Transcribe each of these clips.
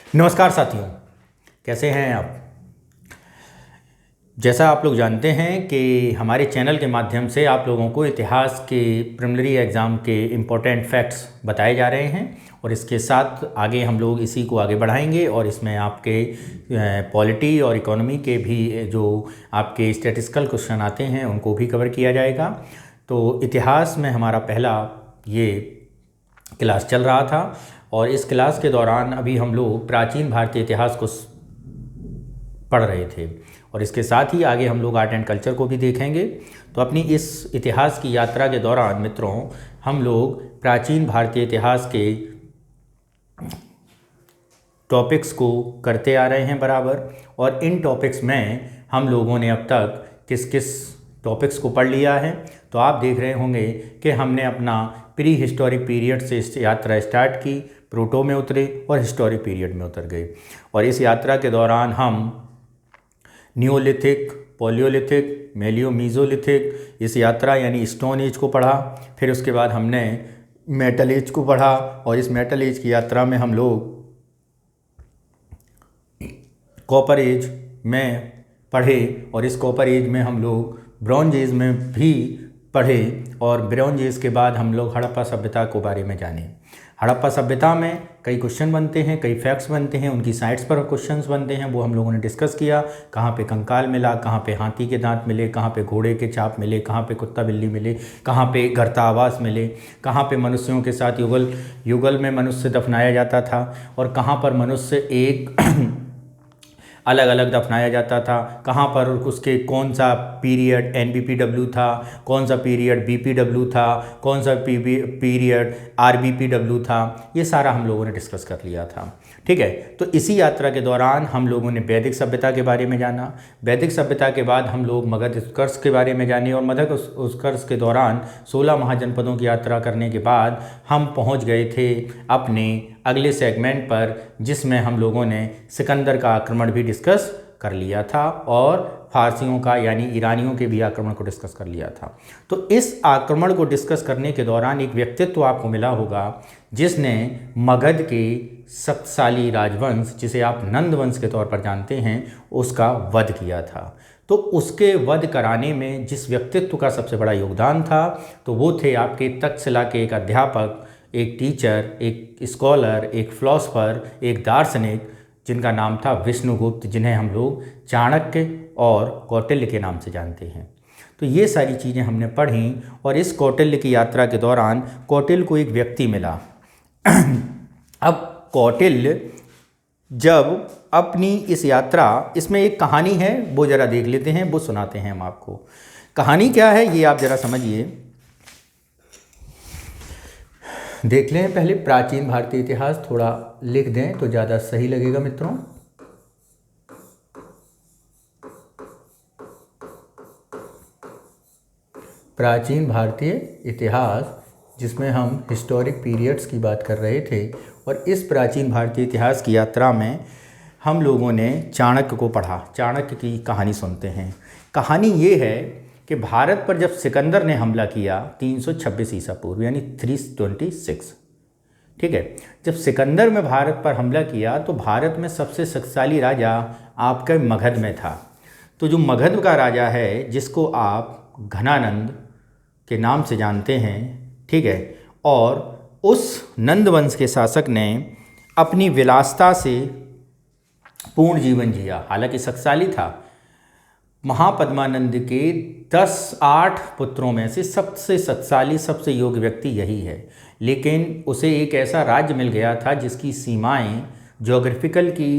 नमस्कार साथियों, कैसे हैं आप। जैसा आप लोग जानते हैं कि हमारे चैनल के माध्यम से आप लोगों को इतिहास के प्रिलिमिनरी एग्ज़ाम के इम्पोर्टेंट फैक्ट्स बताए जा रहे हैं और इसके साथ आगे हम लोग इसी को आगे बढ़ाएंगे और इसमें आपके पॉलिटी और इकोनॉमी के भी जो आपके स्टैटिस्टिकल क्वेश्चन आते हैं उनको भी कवर किया जाएगा। तो इतिहास में हमारा पहला ये क्लास चल रहा था और इस क्लास के दौरान अभी हम लोग प्राचीन भारतीय इतिहास को पढ़ रहे थे और इसके साथ ही आगे हम लोग आर्ट एंड कल्चर को भी देखेंगे। तो अपनी इस इतिहास की यात्रा के दौरान मित्रों हम लोग प्राचीन भारतीय इतिहास के टॉपिक्स को करते आ रहे हैं बराबर, और इन टॉपिक्स में हम लोगों ने अब तक किस किस टॉपिक्स को पढ़ लिया है। तो आप देख रहे होंगे कि हमने अपना प्री हिस्टोरिक पीरियड से यात्रा स्टार्ट की, प्रोटो में उतरे और हिस्टोरिक पीरियड में उतर गए और इस यात्रा के दौरान हम न्यूलिथिक, पॉलियोलिथिक, मेलियो-मीज़ोलिथिक इस यात्रा यानी स्टोन एज को पढ़ा। फिर उसके बाद हमने मेटल एज को पढ़ा और इस मेटल एज की यात्रा में हम लोग कॉपर एज में पढ़े और इस कॉपर एज में हम लोग ब्रॉन्ज एज में भी पढ़े और ब्रॉन्ज एज के बाद हम लोग हड़प्पा सभ्यता के बारे में जाने। हड़प्पा सभ्यता में कई क्वेश्चन बनते हैं, कई फैक्ट्स बनते हैं, उनकी साइट्स पर क्वेश्चंस बनते हैं, वो हम लोगों ने डिस्कस किया। कहाँ पे कंकाल मिला, कहाँ पे हाथी के दांत मिले, कहाँ पे घोड़े के छाप मिले, कहाँ पे कुत्ता बिल्ली मिले, कहाँ पे गर्ता आवास मिले, कहाँ पे मनुष्यों के साथ युगल में मनुष्य दफनाया जाता था और कहाँ पर मनुष्य एक अलग अलग दफनाया जाता था, कहाँ पर उसके कौन सा पीरियड NBPW था, कौन सा पीरियड BPW था, कौन सा पीरियड RBPW था, ये सारा हम लोगों ने डिस्कस कर लिया था। ठीक है, तो इसी यात्रा के दौरान हम लोगों ने वैदिक सभ्यता के बारे में जाना। वैदिक सभ्यता के बाद हम लोग मगध उत्कर्ष के बारे में जाने और मगध उत्कर्ष के दौरान 16 महाजनपदों की यात्रा करने के बाद हम पहुंच गए थे अपने अगले सेगमेंट पर, जिसमें हम लोगों ने सिकंदर का आक्रमण भी डिस्कस कर लिया था और फारसियों का यानी ईरानियों के भी आक्रमण को डिस्कस कर लिया था। तो इस आक्रमण को डिस्कस करने के दौरान एक व्यक्तित्व आपको मिला होगा जिसने मगध के शक्तिशाली राजवंश, जिसे आप नंद वंश के तौर पर जानते हैं, उसका वध किया था। तो उसके वध कराने में जिस व्यक्तित्व का सबसे बड़ा योगदान था तो वो थे आपके तक्षशिला के एक अध्यापक, एक टीचर, एक स्कॉलर, एक फिलोसफर, एक दार्शनिक, जिनका नाम था विष्णुगुप्त, जिन्हें हम लोग चाणक्य और कौटिल्य के नाम से जानते हैं। तो ये सारी चीज़ें हमने पढ़ी और इस कौटिल्य की यात्रा के दौरान कौटिल्य को एक व्यक्ति मिला। अब कौटिल्य जब अपनी इस यात्रा, इसमें एक कहानी है, वो ज़रा देख लेते हैं, वो सुनाते हैं हम आपको। कहानी क्या है ये आप ज़रा समझिए, देख लें। पहले प्राचीन भारतीय इतिहास थोड़ा लिख दें तो ज़्यादा सही लगेगा मित्रों। प्राचीन भारतीय इतिहास, जिसमें हम हिस्टोरिक पीरियड्स की बात कर रहे थे, और इस प्राचीन भारतीय इतिहास की यात्रा में हम लोगों ने चाणक्य को पढ़ा। चाणक्य की कहानी सुनते हैं। कहानी ये है कि भारत पर जब सिकंदर ने हमला किया 326 ईसा पूर्व यानी 326, ठीक है, जब सिकंदर में भारत पर हमला किया तो भारत में सबसे शक्तिशाली राजा आपका मगध में था। तो जो मगध का राजा है, जिसको आप घनानंद के नाम से जानते हैं, ठीक है, और उस नंद वंश के शासक ने अपनी विलासिता से पूर्ण जीवन जिया। हालांकि शक्तिशाली था। महापद्मानंद के 8 पुत्रों में से सबसे शक्तिशाली, सबसे योग्य व्यक्ति यही है, लेकिन उसे एक ऐसा राज्य मिल गया था जिसकी सीमाएं ज्योग्राफिकल की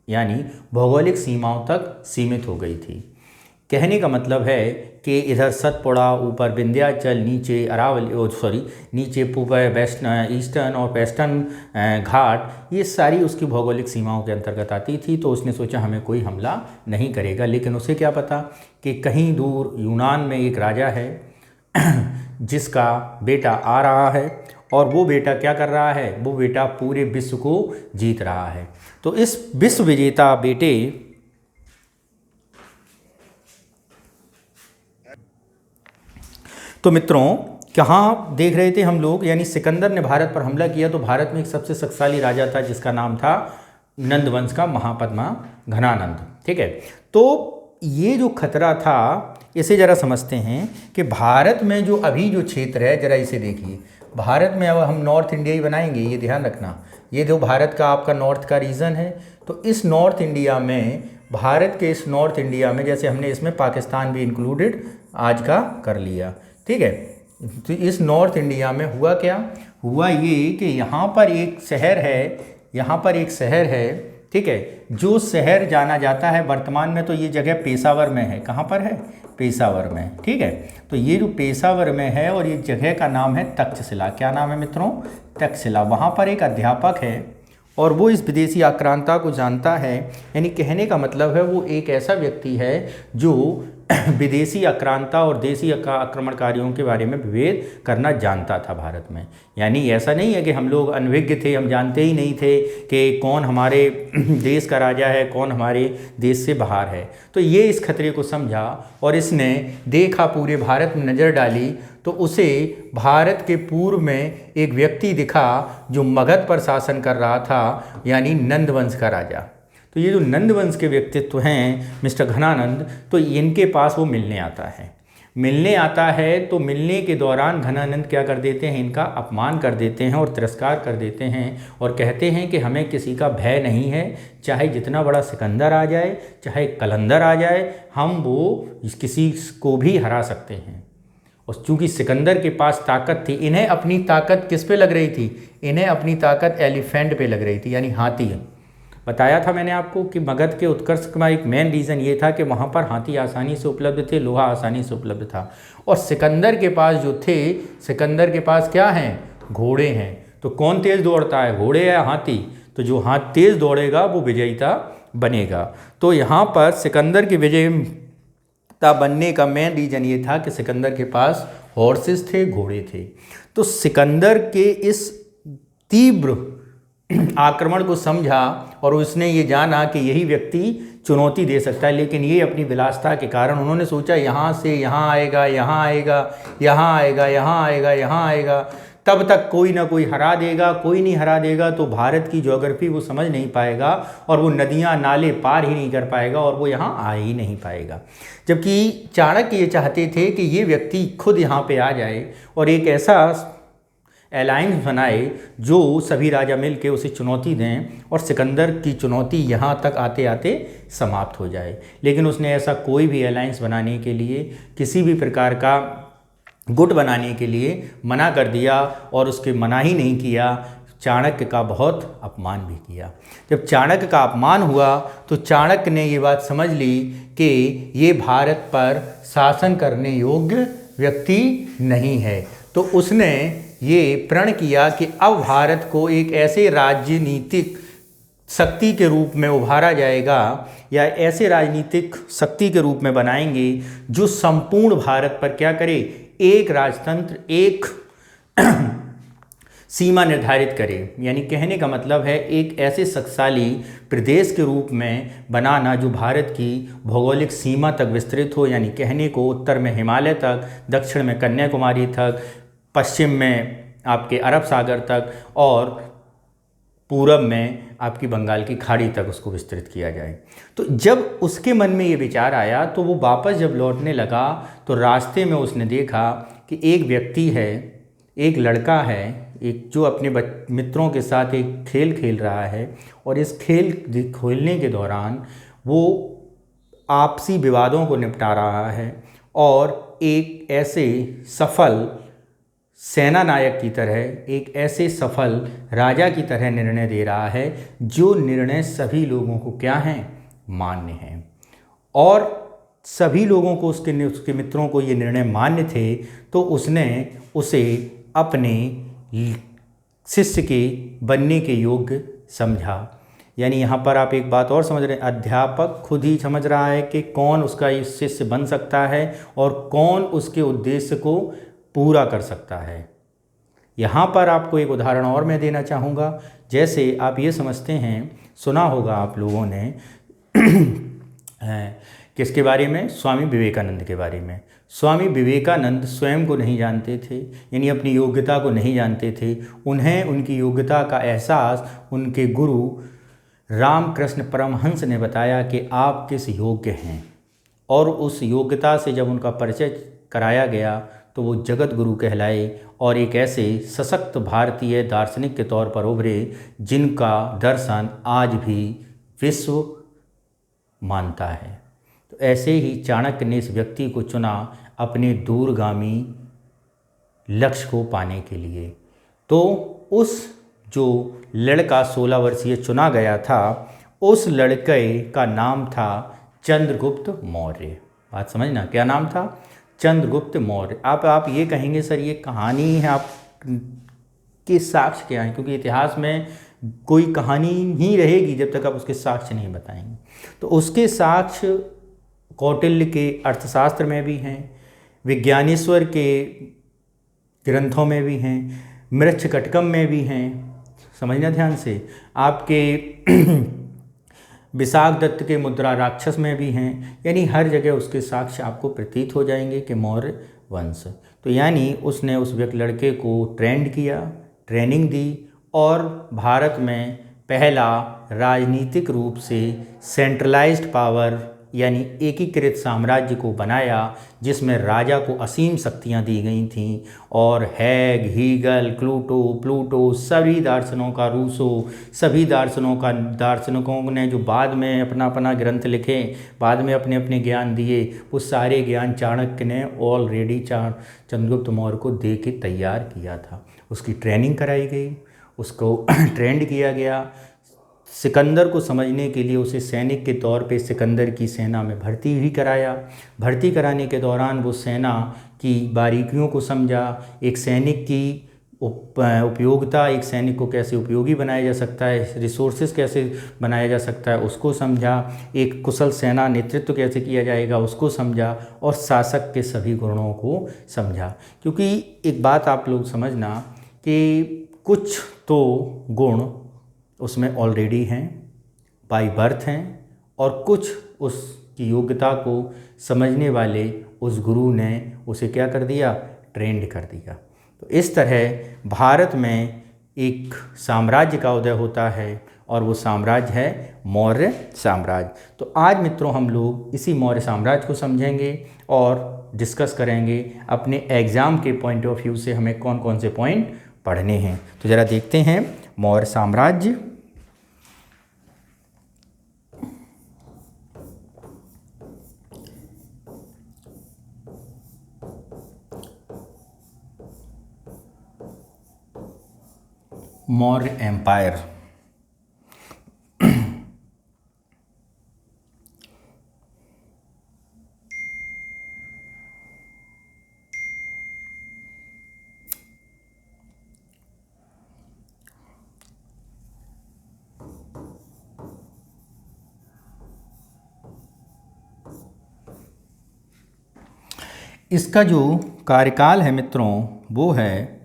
यानी भौगोलिक सीमाओं तक सीमित हो गई थी। कहने का मतलब है कि इधर सतपुड़ा, ऊपर विंध्याचल, नीचे अरावली, नीचे ईस्टर्न और वेस्टर्न घाट, ये सारी उसकी भौगोलिक सीमाओं के अंतर्गत आती थी। तो उसने सोचा हमें कोई हमला नहीं करेगा, लेकिन उसे क्या पता कि कहीं दूर यूनान में एक राजा है जिसका बेटा आ रहा है और वो बेटा क्या कर रहा है, वो बेटा पूरे विश्व को जीत रहा है। तो इस विश्व विजेता बेटे तो मित्रों कहाँ देख रहे थे हम लोग, यानी सिकंदर ने भारत पर हमला किया तो भारत में एक सबसे शक्तिशाली राजा था जिसका नाम था नंदवंश का महापद्मा घनानंद। ठीक है, तो ये जो खतरा था इसे ज़रा समझते हैं कि भारत में जो अभी जो क्षेत्र है, ज़रा इसे देखिए। भारत में अब हम नॉर्थ इंडिया ही बनाएंगे, ये ध्यान रखना। ये जो भारत का आपका नॉर्थ का रीजन है, तो इस नॉर्थ इंडिया में, भारत के इस नॉर्थ इंडिया में, जैसे हमने इसमें पाकिस्तान भी इंक्लूडेड आज का कर लिया। ठीक है, तो इस नॉर्थ इंडिया में हुआ क्या, हुआ ये कि यहाँ पर एक शहर है, यहाँ पर एक शहर है। ठीक है, जो शहर जाना जाता है वर्तमान में, तो ये जगह पेशावर में है। कहाँ पर है? पेशावर में। ठीक है, तो ये जो पेशावर में है और ये जगह का नाम है तक्षशिला। क्या नाम है मित्रों? तक्षशिला। वहाँ पर एक अध्यापक है और वो इस विदेशी आक्रांता को जानता है। यानी कहने का मतलब है वो एक ऐसा व्यक्ति है जो विदेशी आक्रांता और देसी आक्रमणकारियों के बारे में विभेद करना जानता था भारत में। यानी ऐसा नहीं है कि हम लोग अनभिज्ञ थे, हम जानते ही नहीं थे कि कौन हमारे देश का राजा है, कौन हमारे देश से बाहर है। तो ये इस खतरे को समझा और इसने देखा, पूरे भारत में नज़र डाली, तो उसे भारत के पूर्व में एक व्यक्ति दिखा जो मगध पर शासन कर रहा था, यानी नंदवंश का राजा। तो ये जो नंदवंश के व्यक्तित्व हैं मिस्टर घनानंद, तो इनके पास वो मिलने आता है। मिलने आता है तो मिलने के दौरान घनानंद क्या कर देते हैं, इनका अपमान कर देते हैं और तिरस्कार कर देते हैं और कहते हैं कि हमें किसी का भय नहीं है, चाहे जितना बड़ा सिकंदर आ जाए, चाहे कलंदर आ जाए, हम वो किसी को भी हरा सकते हैं। और चूँकि सिकंदर के पास ताकत थी, इन्हें अपनी ताकत किस पे लग रही थी? इन्हें अपनी ताकत एलिफेंट पे लग रही थी, यानी हाथी। बताया था मैंने आपको कि मगध के उत्कर्ष का एक मेन रीज़न ये था कि वहाँ पर हाथी आसानी से उपलब्ध थे, लोहा आसानी से उपलब्ध था। और सिकंदर के पास जो थे, सिकंदर के पास क्या हैं? घोड़े हैं। तो कौन तेज़ दौड़ता है, घोड़े या हाथी? तो जो हाथ तेज़ दौड़ेगा वो विजयिता बनेगा। तो यहाँ पर सिकंदर की विजयिता बनने का मेन रीज़न ये था कि सिकंदर के पास हॉर्सेस थे, घोड़े थे। तो सिकंदर के इस तीव्र आक्रमण को समझा और उसने ये जाना कि यही व्यक्ति चुनौती दे सकता है, लेकिन ये अपनी विलासिता के कारण उन्होंने सोचा यहाँ से यहाँ आएगा, यहाँ आएगा, यहाँ आएगा, यहाँ आएगा, यहाँ आएगा, तब तक कोई ना कोई हरा देगा, कोई नहीं हरा देगा तो भारत की ज्योग्राफी वो समझ नहीं पाएगा और वो नदियाँ नाले पार ही नहीं कर पाएगा और वो यहाँ आ ही नहीं पाएगा। जबकि चाणक्य ये चाहते थे कि ये व्यक्ति खुद यहाँ पे आ जाए और एक ऐसा अलायंस बनाए जो सभी राजा मिल के उसे चुनौती दें और सिकंदर की चुनौती यहाँ तक आते आते समाप्त हो जाए। लेकिन उसने ऐसा कोई भी अलायंस बनाने के लिए, किसी भी प्रकार का गुट बनाने के लिए मना कर दिया और उसके मना ही नहीं किया, चाणक्य का बहुत अपमान भी किया। जब चाणक्य का अपमान हुआ तो चाणक्य ने ये बात समझ ली कि ये भारत पर शासन करने योग्य व्यक्ति नहीं है। तो उसने ये प्रण किया कि अब भारत को एक ऐसे राजनीतिक शक्ति के रूप में उभारा जाएगा या ऐसे राजनीतिक शक्ति के रूप में बनाएंगे जो संपूर्ण भारत पर क्या करे, एक राजतंत्र, एक सीमा निर्धारित करे। यानी कहने का मतलब है एक ऐसे शक्तिशाली प्रदेश के रूप में बनाना जो भारत की भौगोलिक सीमा तक विस्तृत हो। यानी कहने को उत्तर में हिमालय तक, दक्षिण में कन्याकुमारी तक, पश्चिम में आपके अरब सागर तक और पूरब में आपकी बंगाल की खाड़ी तक उसको विस्तृत किया जाए। तो जब उसके मन में ये विचार आया तो वो वापस जब लौटने लगा तो रास्ते में उसने देखा कि एक व्यक्ति है, एक लड़का है, एक जो अपने मित्रों के साथ एक खेल खेल रहा है और इस खेल खेलने के दौरान वो आपसी विवादों को निपटा रहा है और एक ऐसे सफल सेना नायक की तरह, एक ऐसे सफल राजा की तरह निर्णय दे रहा है जो निर्णय सभी लोगों को क्या हैं, मान्य हैं। और सभी लोगों को, उसके मित्रों को ये निर्णय मान्य थे तो उसने उसे अपने शिष्य के बनने के योग्य समझा। यानी यहाँ पर आप एक बात और समझ रहे हैं, अध्यापक खुद ही समझ रहा है कि कौन उसका शिष्य बन सकता है और कौन उसके उद्देश्य को पूरा कर सकता है। यहाँ पर आपको एक उदाहरण और मैं देना चाहूँगा। जैसे आप ये समझते हैं, सुना होगा आप लोगों ने किसके बारे में, स्वामी विवेकानंद के बारे में। स्वामी विवेकानंद स्वयं को नहीं जानते थे, यानी अपनी योग्यता को नहीं जानते थे। उन्हें उनकी योग्यता का एहसास उनके गुरु रामकृष्ण परमहंस ने बताया कि आप किस योग्य हैं, और उस योग्यता से जब उनका परिचय कराया गया तो वो जगत गुरु कहलाए और एक ऐसे सशक्त भारतीय दार्शनिक के तौर पर उभरे जिनका दर्शन आज भी विश्व मानता है। तो ऐसे ही चाणक्य ने इस व्यक्ति को चुना अपने दूरगामी लक्ष्य को पाने के लिए। तो उस जो लड़का 16 वर्षीय चुना गया था, उस लड़के का नाम था चंद्रगुप्त मौर्य। बात समझना, क्या नाम था? चंद्रगुप्त मौर्य। आप ये कहेंगे सर ये कहानी है, आप के साक्ष्य क्या हैं? क्योंकि इतिहास में कोई कहानी ही रहेगी जब तक आप उसके साक्ष्य नहीं बताएंगे। तो उसके साक्ष्य कौटिल्य के अर्थशास्त्र में भी हैं, विज्ञानेश्वर के ग्रंथों में भी हैं, मृच्छकटकम में भी हैं। समझना ध्यान से। आपके विशाख दत्त के मुद्रा राक्षस में भी हैं। यानी हर जगह उसके साक्ष्य आपको प्रतीत हो जाएंगे कि मौर्य वंश। तो यानी उसने उस व्यक्ति लड़के को ट्रेंड किया, ट्रेनिंग दी और भारत में पहला राजनीतिक रूप से सेंट्रलाइज्ड पावर यानी एकीकृत साम्राज्य को बनाया, जिसमें राजा को असीम शक्तियां दी गई थीं और हैग, हीगल, प्लूटो सभी दार्शनों का, रूसो सभी दार्शनिकों ने जो बाद में अपना अपना ग्रंथ लिखे, बाद में अपने अपने ज्ञान दिए, वो सारे ज्ञान चाणक्य ने ऑलरेडी चंद्रगुप्त मौर्य को दे के तैयार किया था। उसकी ट्रेनिंग कराई गई, उसको ट्रेंड किया गया। सिकंदर को समझने के लिए उसे सैनिक के तौर पे सिकंदर की सेना में भर्ती भी कराया। भर्ती कराने के दौरान वो सेना की बारीकियों को समझा, एक सैनिक की उपयोगिता, एक सैनिक को कैसे उपयोगी बनाया जा सकता है, रिसोर्सेज कैसे बनाया जा सकता है उसको समझा, एक कुशल सेना नेतृत्व कैसे किया जाएगा उसको समझा, और शासक के सभी गुणों को समझा। क्योंकि एक बात आप लोग समझना कि कुछ तो गुण उसमें ऑलरेडी हैं, बाय बर्थ हैं, और कुछ उसकी योग्यता को समझने वाले उस गुरु ने उसे क्या कर दिया? ट्रेंड कर दिया। तो इस तरह भारत में एक साम्राज्य का उदय होता है और वो साम्राज्य है मौर्य साम्राज्य। तो आज मित्रों हम लोग इसी मौर्य साम्राज्य को समझेंगे और डिस्कस करेंगे अपने एग्ज़ाम के पॉइंट ऑफ व्यू से हमें कौन कौन से पॉइंट पढ़ने हैं। तो ज़रा देखते हैं मौर्य साम्राज्य। मौर्य एम्पायर। इसका जो कार्यकाल है मित्रों वो है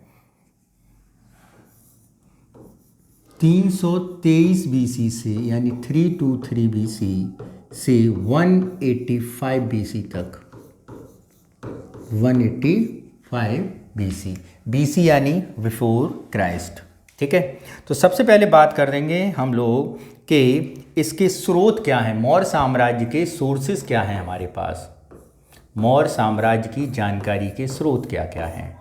323 बीसी से, यानी 323 बीसी से 185 बीसी तक। 185 बीसी, बीसी यानी बिफोर क्राइस्ट। ठीक है। तो सबसे पहले बात कर देंगे हम लोग कि इसके स्रोत क्या हैं, मौर्य साम्राज्य के सोर्सेस क्या हैं हमारे पास, मौर्य साम्राज्य की जानकारी के स्रोत क्या क्या हैं।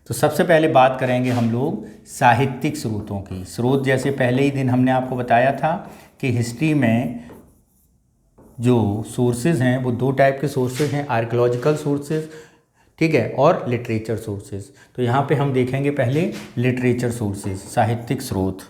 तो सबसे पहले बात करेंगे हम लोग साहित्यिक स्रोतों की। स्रोत जैसे पहले ही दिन हमने आपको बताया था कि हिस्ट्री में जो सोर्सेज हैं वो दो टाइप के सोर्सेज हैं, आर्कियोलॉजिकल सोर्सेज, ठीक है, और लिटरेचर सोर्सेज। तो यहाँ पे हम देखेंगे पहले लिटरेचर सोर्सेज, साहित्यिक स्रोत।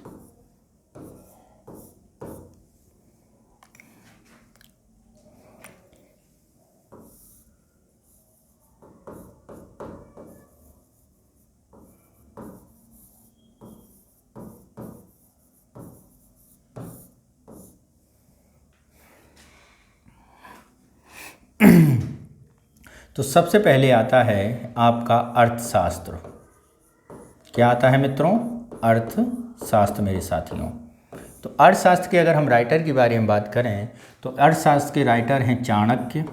तो सबसे पहले आता है आपका अर्थशास्त्र। क्या आता है मित्रों? अर्थशास्त्र मेरे साथियों। तो अर्थशास्त्र के अगर हम राइटर के बारे में बात करें तो अर्थशास्त्र के राइटर हैं चाणक्य,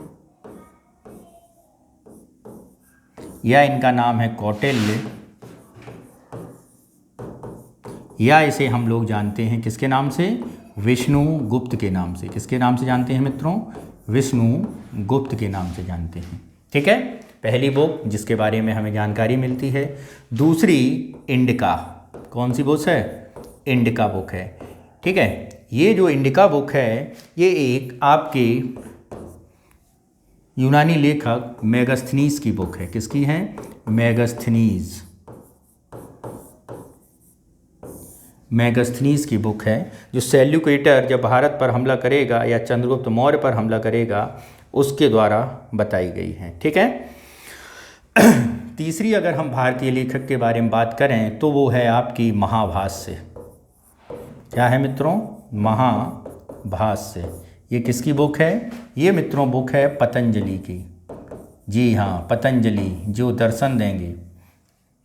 या इनका नाम है कौटिल्य, या इसे हम लोग जानते हैं किसके नाम से, विष्णुगुप्त के नाम से। किसके नाम से जानते हैं मित्रों, विष्णुगुप्त के नाम से जानते हैं। ठीक है, पहली बुक जिसके बारे में हमें जानकारी मिलती है। दूसरी इंडिका, कौन सी बुक है, इंडिका बुक है। ठीक है, ये जो इंडिका बुक है ये एक आपके यूनानी लेखक मेगास्थनीज की बुक है। किसकी है, मेगास्थनीज, मेगास्थनीज की बुक है, जो सेल्यूकेटर जब भारत पर हमला करेगा या चंद्रगुप्त मौर्य पर हमला करेगा उसके द्वारा बताई गई है। ठीक है, तीसरी अगर हम भारतीय लेखक के बारे में बात करें तो वो है आपकी महाभाष्य। क्या है मित्रों, महाभाष्य। ये किसकी बुक है, ये मित्रों बुक है पतंजलि की। जी हाँ, पतंजलि जो दर्शन देंगे,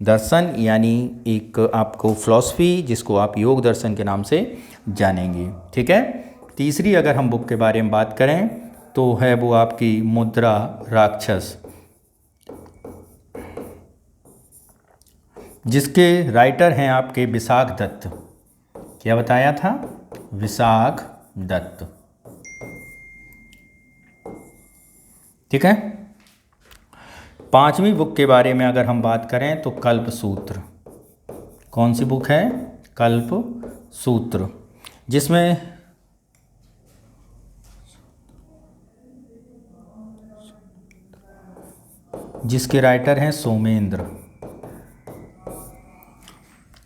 दर्शन यानी एक आपको फिलॉसफी जिसको आप योग दर्शन के नाम से जानेंगे। ठीक है, तीसरी अगर हम बुक के बारे में बात करें तो है वो आपकी मुद्रा राक्षस, जिसके राइटर हैं आपके विशाख दत्त। क्या बताया था, विशाख दत्त। ठीक है, पांचवी बुक के बारे में अगर हम बात करें तो कल्पसूत्र। कौन सी बुक है, कल्पसूत्र, जिसमें जिसके राइटर हैं सोमेंद्र।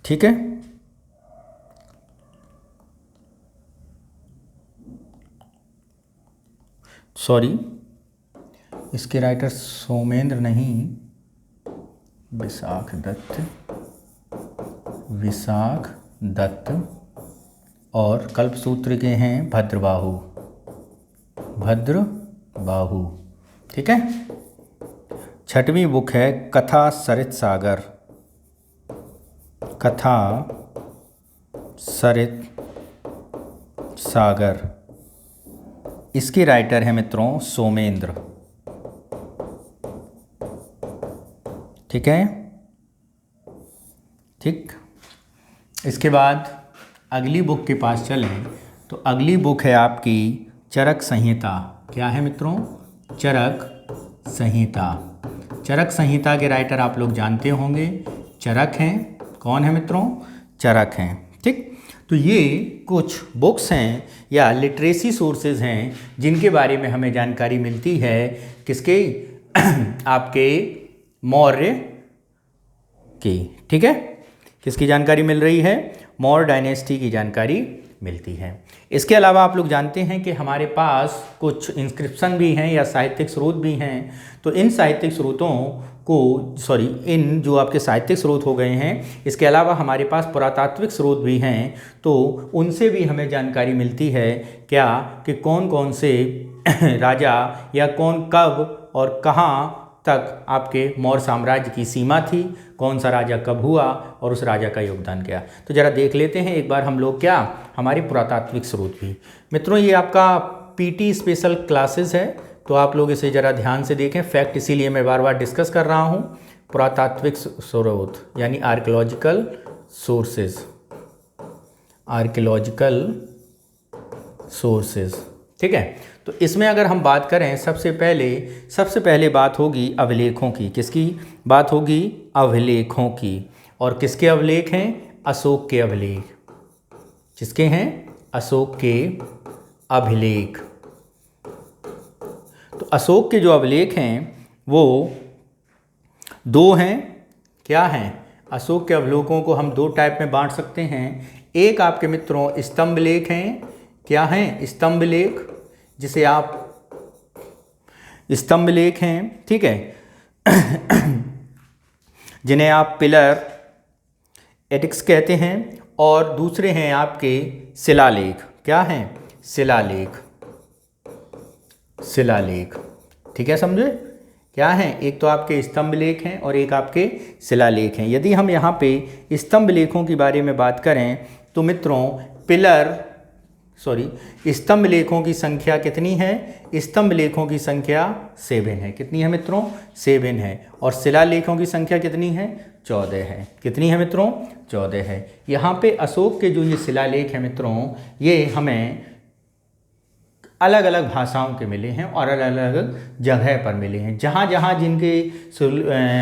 ठीक है, सॉरी, इसके राइटर सोमेंद्र नहीं, विशाख दत्त, विशाख दत्त। और कल्पसूत्र के हैं भद्रबाहु, भद्रबाहु। ठीक है, छठवीं बुक है कथा सरित सागर, कथा सरित सागर। इसके राइटर हैं मित्रों सोमेंद्र। ठीक है, ठीक। इसके बाद अगली बुक के पास चलें तो अगली बुक है आपकी चरक संहिता। क्या है मित्रों, चरक संहिता। चरक संहिता के राइटर आप लोग जानते होंगे, चरक हैं। कौन है मित्रों, चरक हैं। ठीक, तो ये कुछ बुक्स हैं या लिटरेसी सोर्सेज हैं जिनके बारे में हमें जानकारी मिलती है। किसके, आपके मौर्य की। ठीक है, किसकी जानकारी मिल रही है, मौर्य डायनेस्टी की जानकारी मिलती है। इसके अलावा आप लोग जानते हैं कि हमारे पास कुछ इंस्क्रिप्शन भी हैं या साहित्यिक स्रोत भी हैं। तो इन साहित्यिक स्रोतों को इन जो आपके साहित्यिक स्रोत हो गए हैं, इसके अलावा हमारे पास पुरातात्विक स्रोत भी हैं। तो उनसे भी हमें जानकारी मिलती है क्या, कि कौन कौन से राजा या कौन कब और कहाँ तक आपके मौर्य साम्राज्य की सीमा थी, कौन सा राजा कब हुआ और उस राजा का योगदान क्या। तो ज़रा देख लेते हैं एक बार हम लोग क्या, हमारे पुरातात्विक स्रोत भी। मित्रों ये आपका पीटी स्पेशल क्लासेस है, तो आप लोग इसे ज़रा ध्यान से देखें। फैक्ट इसीलिए मैं बार बार डिस्कस कर रहा हूँ। पुरातात्विक स्रोत यानी आर्कियोलॉजिकल सोर्सेज, आर्कियोलॉजिकल सोर्सेज। ठीक है, तो इसमें अगर हम बात करें सबसे पहले बात होगी अभिलेखों की। किसकी बात होगी, अभिलेखों की। और किसके अभिलेख हैं, अशोक के अभिलेख। किसके हैं, अशोक के अभिलेख। तो अशोक के जो अभिलेख हैं वो दो हैं। क्या हैं, अशोक के अभिलेखों को हम दो टाइप में बांट सकते हैं। एक आपके मित्रों स्तंभ लेख हैं। क्या हैं, स्तंभ लेख, जिसे आप स्तंभ लेख हैं। ठीक है, जिन्हें आप पिलर एटिक्स कहते हैं। और दूसरे हैं आपके शिलालेख। क्या हैं, शिलालेख, शिलालेख। ठीक है, समझे क्या हैं, एक तो आपके स्तंभ लेख हैं और एक आपके शिलालेख हैं। यदि हम यहाँ पे स्तंभ लेखों के बारे में बात करें तो मित्रों पिलर स्तंभ लेखों की संख्या कितनी है? स्तंभ लेखों की संख्या 7 है। कितनी है मित्रों? 7 है। और शिलालेखों की संख्या कितनी है? 14 है। कितनी है मित्रों? 14 है। यहाँ पे अशोक के जो ये शिलालेख है मित्रों, ये हमें अलग अलग भाषाओं के मिले हैं और अलग अलग जगह पर मिले हैं। जहाँ जहाँ जिनके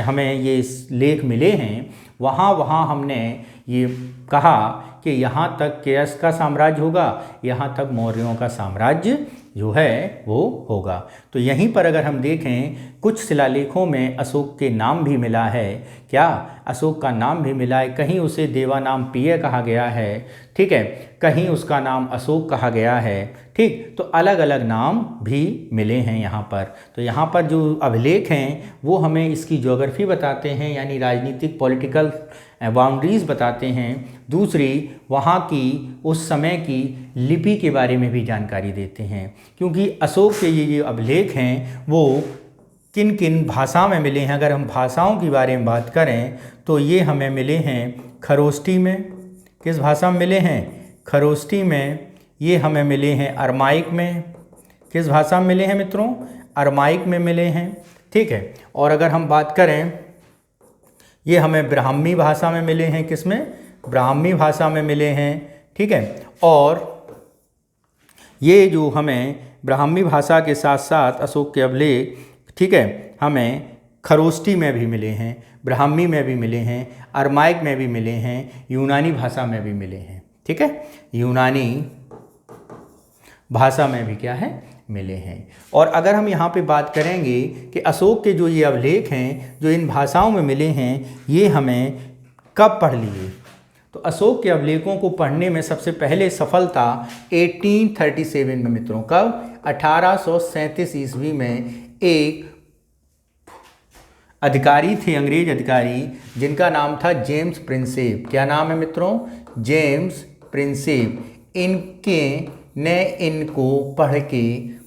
हमें ये लेख मिले हैं, वहाँ वहाँ हमने ये कहा कि यहाँ तक केयस का साम्राज्य होगा, यहाँ तक मौर्यों का साम्राज्य जो है वो होगा। तो यहीं पर अगर हम देखें, कुछ शिलालेखों में अशोक के नाम भी मिला है। क्या? अशोक का नाम भी मिला है। कहीं उसे देवानाम पेय कहा गया है, ठीक है, कहीं उसका नाम अशोक कहा गया है, ठीक। तो अलग अलग नाम भी मिले हैं यहाँ पर। तो यहाँ पर जो अभिलेख हैं वो हमें इसकी ज्योग्राफी बताते हैं, यानी राजनीतिक पॉलिटिकल बाउंड्रीज बताते हैं। दूसरी, वहाँ की उस समय की लिपि के बारे में भी जानकारी देते हैं, क्योंकि अशोक के ये जो अभिलेख हैं वो किन किन भाषा में मिले हैं। अगर हम भाषाओं के बारे में बात करें तो ये हमें मिले हैं खरोष्टी में। किस भाषा में मिले हैं? खरोष्टी में। ये हमें मिले हैं अरमाइक में। किस भाषा में मिले हैं मित्रों? अरमाइक में मिले हैं, ठीक है। और अगर हम बात करें, ये हमें ब्राह्मी भाषा में मिले हैं। किस में? ब्राह्मी भाषा में मिले हैं, ठीक है। और ये जो हमें ब्राह्मी भाषा के साथ साथ अशोक के अभिलेख, ठीक है, हमें खरोष्टी में भी मिले हैं, ब्राह्मी में भी मिले हैं, अरमाइक में भी मिले हैं, यूनानी भाषा में भी मिले हैं, ठीक है। यूनानी भाषा में भी क्या है? मिले हैं। और अगर हम यहाँ पे बात करेंगे कि अशोक के जो ये अभिलेख हैं जो इन भाषाओं में मिले हैं, ये हमें कब पढ़ लिए? तो अशोक के अभिलेखों को पढ़ने में सबसे पहले सफलता 1837 में मित्रों। कब? 1837 ईस्वी में एक अधिकारी थे, अंग्रेज अधिकारी, जिनका नाम था जेम्स प्रिंसेप। क्या नाम है मित्रों? James Prinsep. ने इनको पढ़ के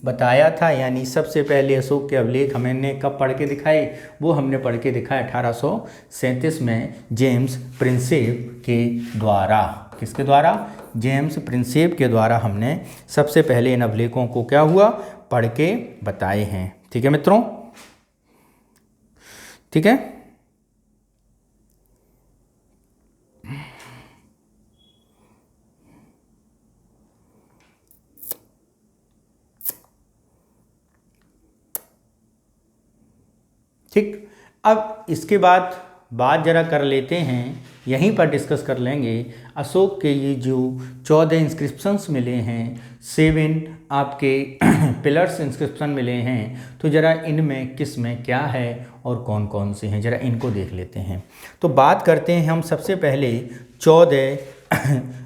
बताया था, यानी सबसे पहले अशोक के अभिलेख हमने कब पढ़ के दिखाए? वो हमने पढ़ के दिखाया 1837 में जेम्स प्रिंसेप के द्वारा। किसके द्वारा? जेम्स प्रिंसेप के द्वारा हमने सबसे पहले इन अभिलेखों को क्या हुआ? पढ़ के बताए हैं, ठीक है मित्रों, ठीक है। ठीक। अब इसके बाद बात जरा कर लेते हैं, यहीं पर डिस्कस कर लेंगे अशोक के ये जो 14 इंस्क्रिप्शंस मिले हैं, 7 आपके पिलर्स इंस्क्रिप्शन मिले हैं। तो ज़रा इनमें किस में क्या है और कौन कौन से हैं, ज़रा इनको देख लेते हैं। तो बात करते हैं हम सबसे पहले 14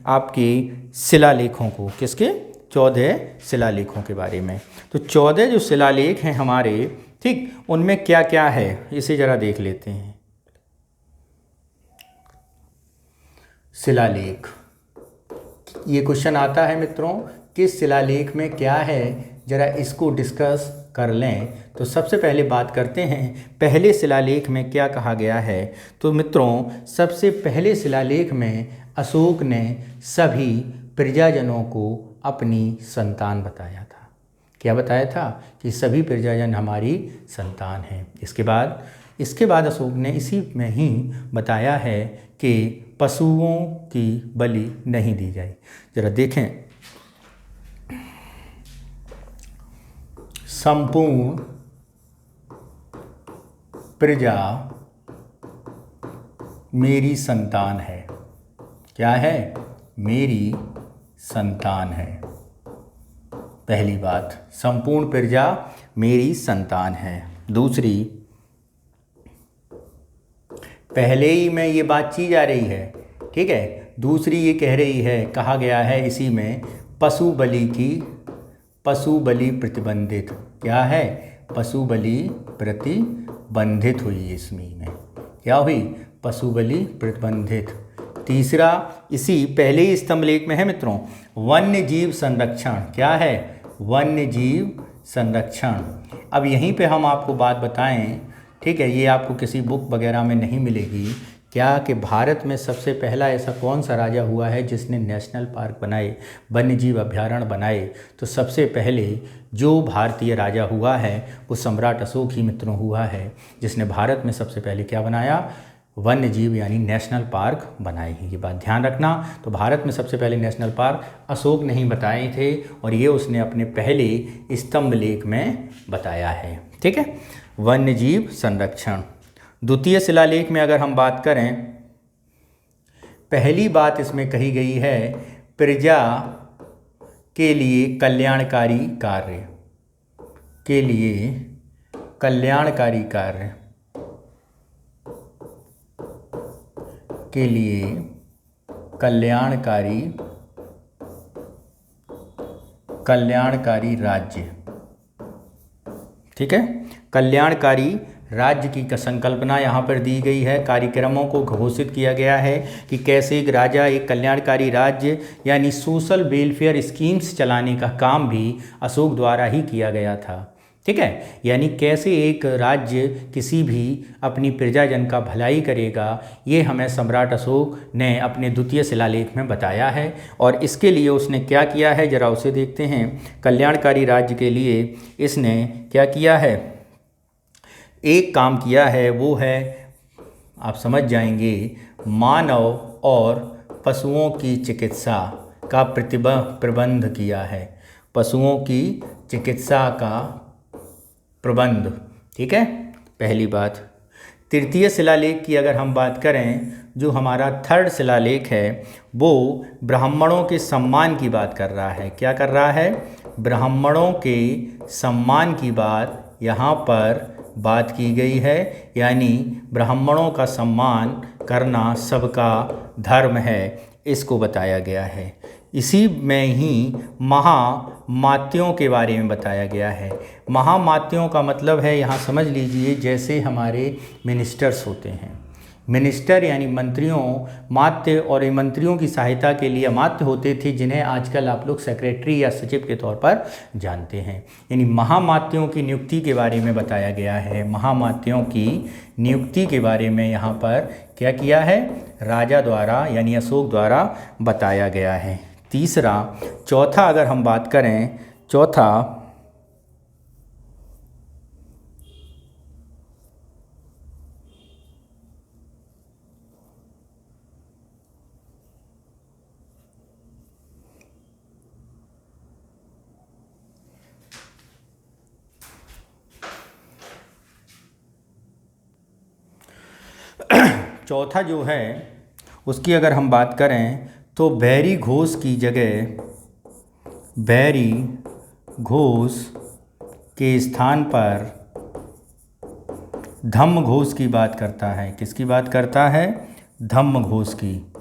आपके शिलालेखों को। किसके? 14 शिलालेखों के बारे में। तो 14 जो शिलालेख हैं हमारे, ठीक, उनमें क्या क्या है इसे ज़रा देख लेते हैं। शिलालेख, ये क्वेश्चन आता है मित्रों, किस शिलालेख में क्या है, ज़रा इसको डिस्कस कर लें। तो सबसे पहले बात करते हैं पहले शिलालेख में क्या कहा गया है। तो मित्रों, सबसे पहले शिलालेख में अशोक ने सभी प्रजाजनों को अपनी संतान बताया था। क्या बताया था? कि सभी प्रजाजन हमारी संतान हैं। इसके बाद अशोक ने इसी में ही बताया है कि पशुओं की बलि नहीं दी जाए। जरा देखें, संपूर्ण प्रजा मेरी संतान है। क्या है? मेरी संतान है। पहली बात, संपूर्ण प्रजा मेरी संतान है। दूसरी, पहले ही में ये बात की जा रही है, ठीक है। दूसरी ये कह रही है, कहा गया है इसी में, पशु बलि प्रतिबंधित। क्या है? पशु बलि प्रतिबंधित हुई इसमें में। क्या हुई? पशु बलि प्रतिबंधित। तीसरा, इसी पहले ही स्तंभ लेख में है मित्रों, वन्य जीव संरक्षण। क्या है? वन्य जीव संरक्षण। अब यहीं पे हम आपको बात बताएं, ठीक है, ये आपको किसी बुक वगैरह में नहीं मिलेगी, क्या कि भारत में सबसे पहला ऐसा कौन सा राजा हुआ है जिसने नेशनल पार्क बनाए, वन्यजीव अभयारण्य बनाए? तो सबसे पहले जो भारतीय राजा हुआ है वो सम्राट अशोक ही मित्रों हुआ है, जिसने भारत में सबसे पहले क्या बनाया? वन्यजीव यानी नेशनल पार्क बनाए हैं। ये बात ध्यान रखना। तो भारत में सबसे पहले नेशनल पार्क अशोक ने ही बताए थे और ये उसने अपने पहले स्तंभ लेख में बताया है। ठीक है, वन्यजीव संरक्षण। द्वितीय शिलालेख में अगर हम बात करें, पहली बात इसमें कही गई है प्रजा के लिए कल्याणकारी कार्य, के लिए कल्याणकारी कार्य, के लिए कल्याणकारी राज्य। ठीक है, कल्याणकारी राज्य की संकल्पना यहाँ पर दी गई है। कार्यक्रमों को घोषित किया गया है कि कैसे एक राजा एक कल्याणकारी राज्य यानी सोशल वेलफेयर स्कीम्स चलाने का काम भी अशोक द्वारा ही किया गया था। ठीक है, यानी कैसे एक राज्य किसी भी अपनी प्रजाजन का भलाई करेगा, ये हमें सम्राट अशोक ने अपने द्वितीय शिलालेख में बताया है। और इसके लिए उसने क्या किया है जरा उसे देखते हैं। कल्याणकारी राज्य के लिए इसने क्या किया है? एक काम किया है, वो है, आप समझ जाएंगे, मानव और पशुओं की चिकित्सा का प्रबंध किया है। पशुओं की चिकित्सा का प्रबंध। ठीक है, पहली बात। तृतीय शिलालेख की अगर हम बात करें, जो हमारा थर्ड शिलालेख है, वो ब्राह्मणों के सम्मान की बात कर रहा है। क्या कर रहा है? ब्राह्मणों के सम्मान की बात यहाँ पर बात की गई है, यानी ब्राह्मणों का सम्मान करना सबका धर्म है, इसको बताया गया है। इसी में ही महामात्यों के बारे में बताया गया है। महामात्यों का मतलब है, यहाँ समझ लीजिए, जैसे हमारे मिनिस्टर्स होते हैं, मिनिस्टर यानी मंत्रियों, मात्य और मंत्रियों की सहायता के लिए अमात्य होते थे, जिन्हें आजकल आप लोग सेक्रेटरी या सचिव के तौर पर जानते हैं। यानी महामात्यों की नियुक्ति के बारे में बताया गया है। महामात्यों की नियुक्ति के बारे में यहाँ पर क्या किया है? राजा द्वारा यानी अशोक द्वारा बताया गया है। तीसरा, चौथा अगर हम बात करें, चौथा चौथा जो है उसकी अगर हम बात करें तो बैरी घोष की जगह, बैरी घोष के स्थान पर धम्म घोष की बात करता है। किसकी बात करता है? धम्म घोष की।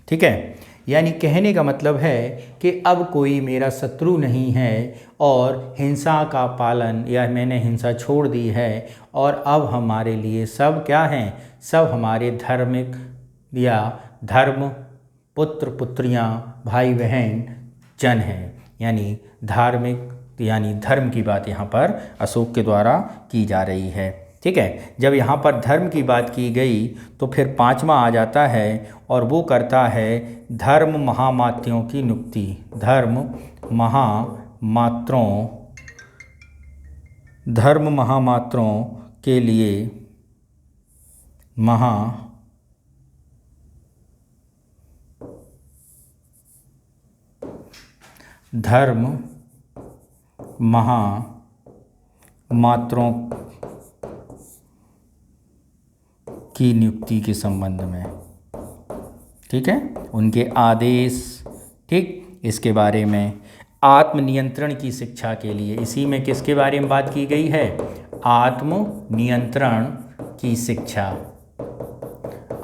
ठीक है, यानी कहने का मतलब है कि अब कोई मेरा शत्रु नहीं है और हिंसा का पालन, या मैंने हिंसा छोड़ दी है और अब हमारे लिए सब क्या हैं? सब हमारे धार्मिक या धर्म पुत्र पुत्रियां, भाई बहन जन हैं। यानी धार्मिक यानी धर्म की बात यहाँ पर अशोक के द्वारा की जा रही है। ठीक है, जब यहाँ पर धर्म की बात की गई तो फिर पांचवा आ जाता है और वो करता है धर्म महामात्यों की नियुक्ति। धर्म महामात्रों के लिए धर्म महामात्रों की नियुक्ति के संबंध में। ठीक है, उनके आदेश, ठीक, इसके बारे में। आत्मनियंत्रण की शिक्षा के लिए, इसी में किसके बारे में बात की गई है? आत्मनियंत्रण की शिक्षा।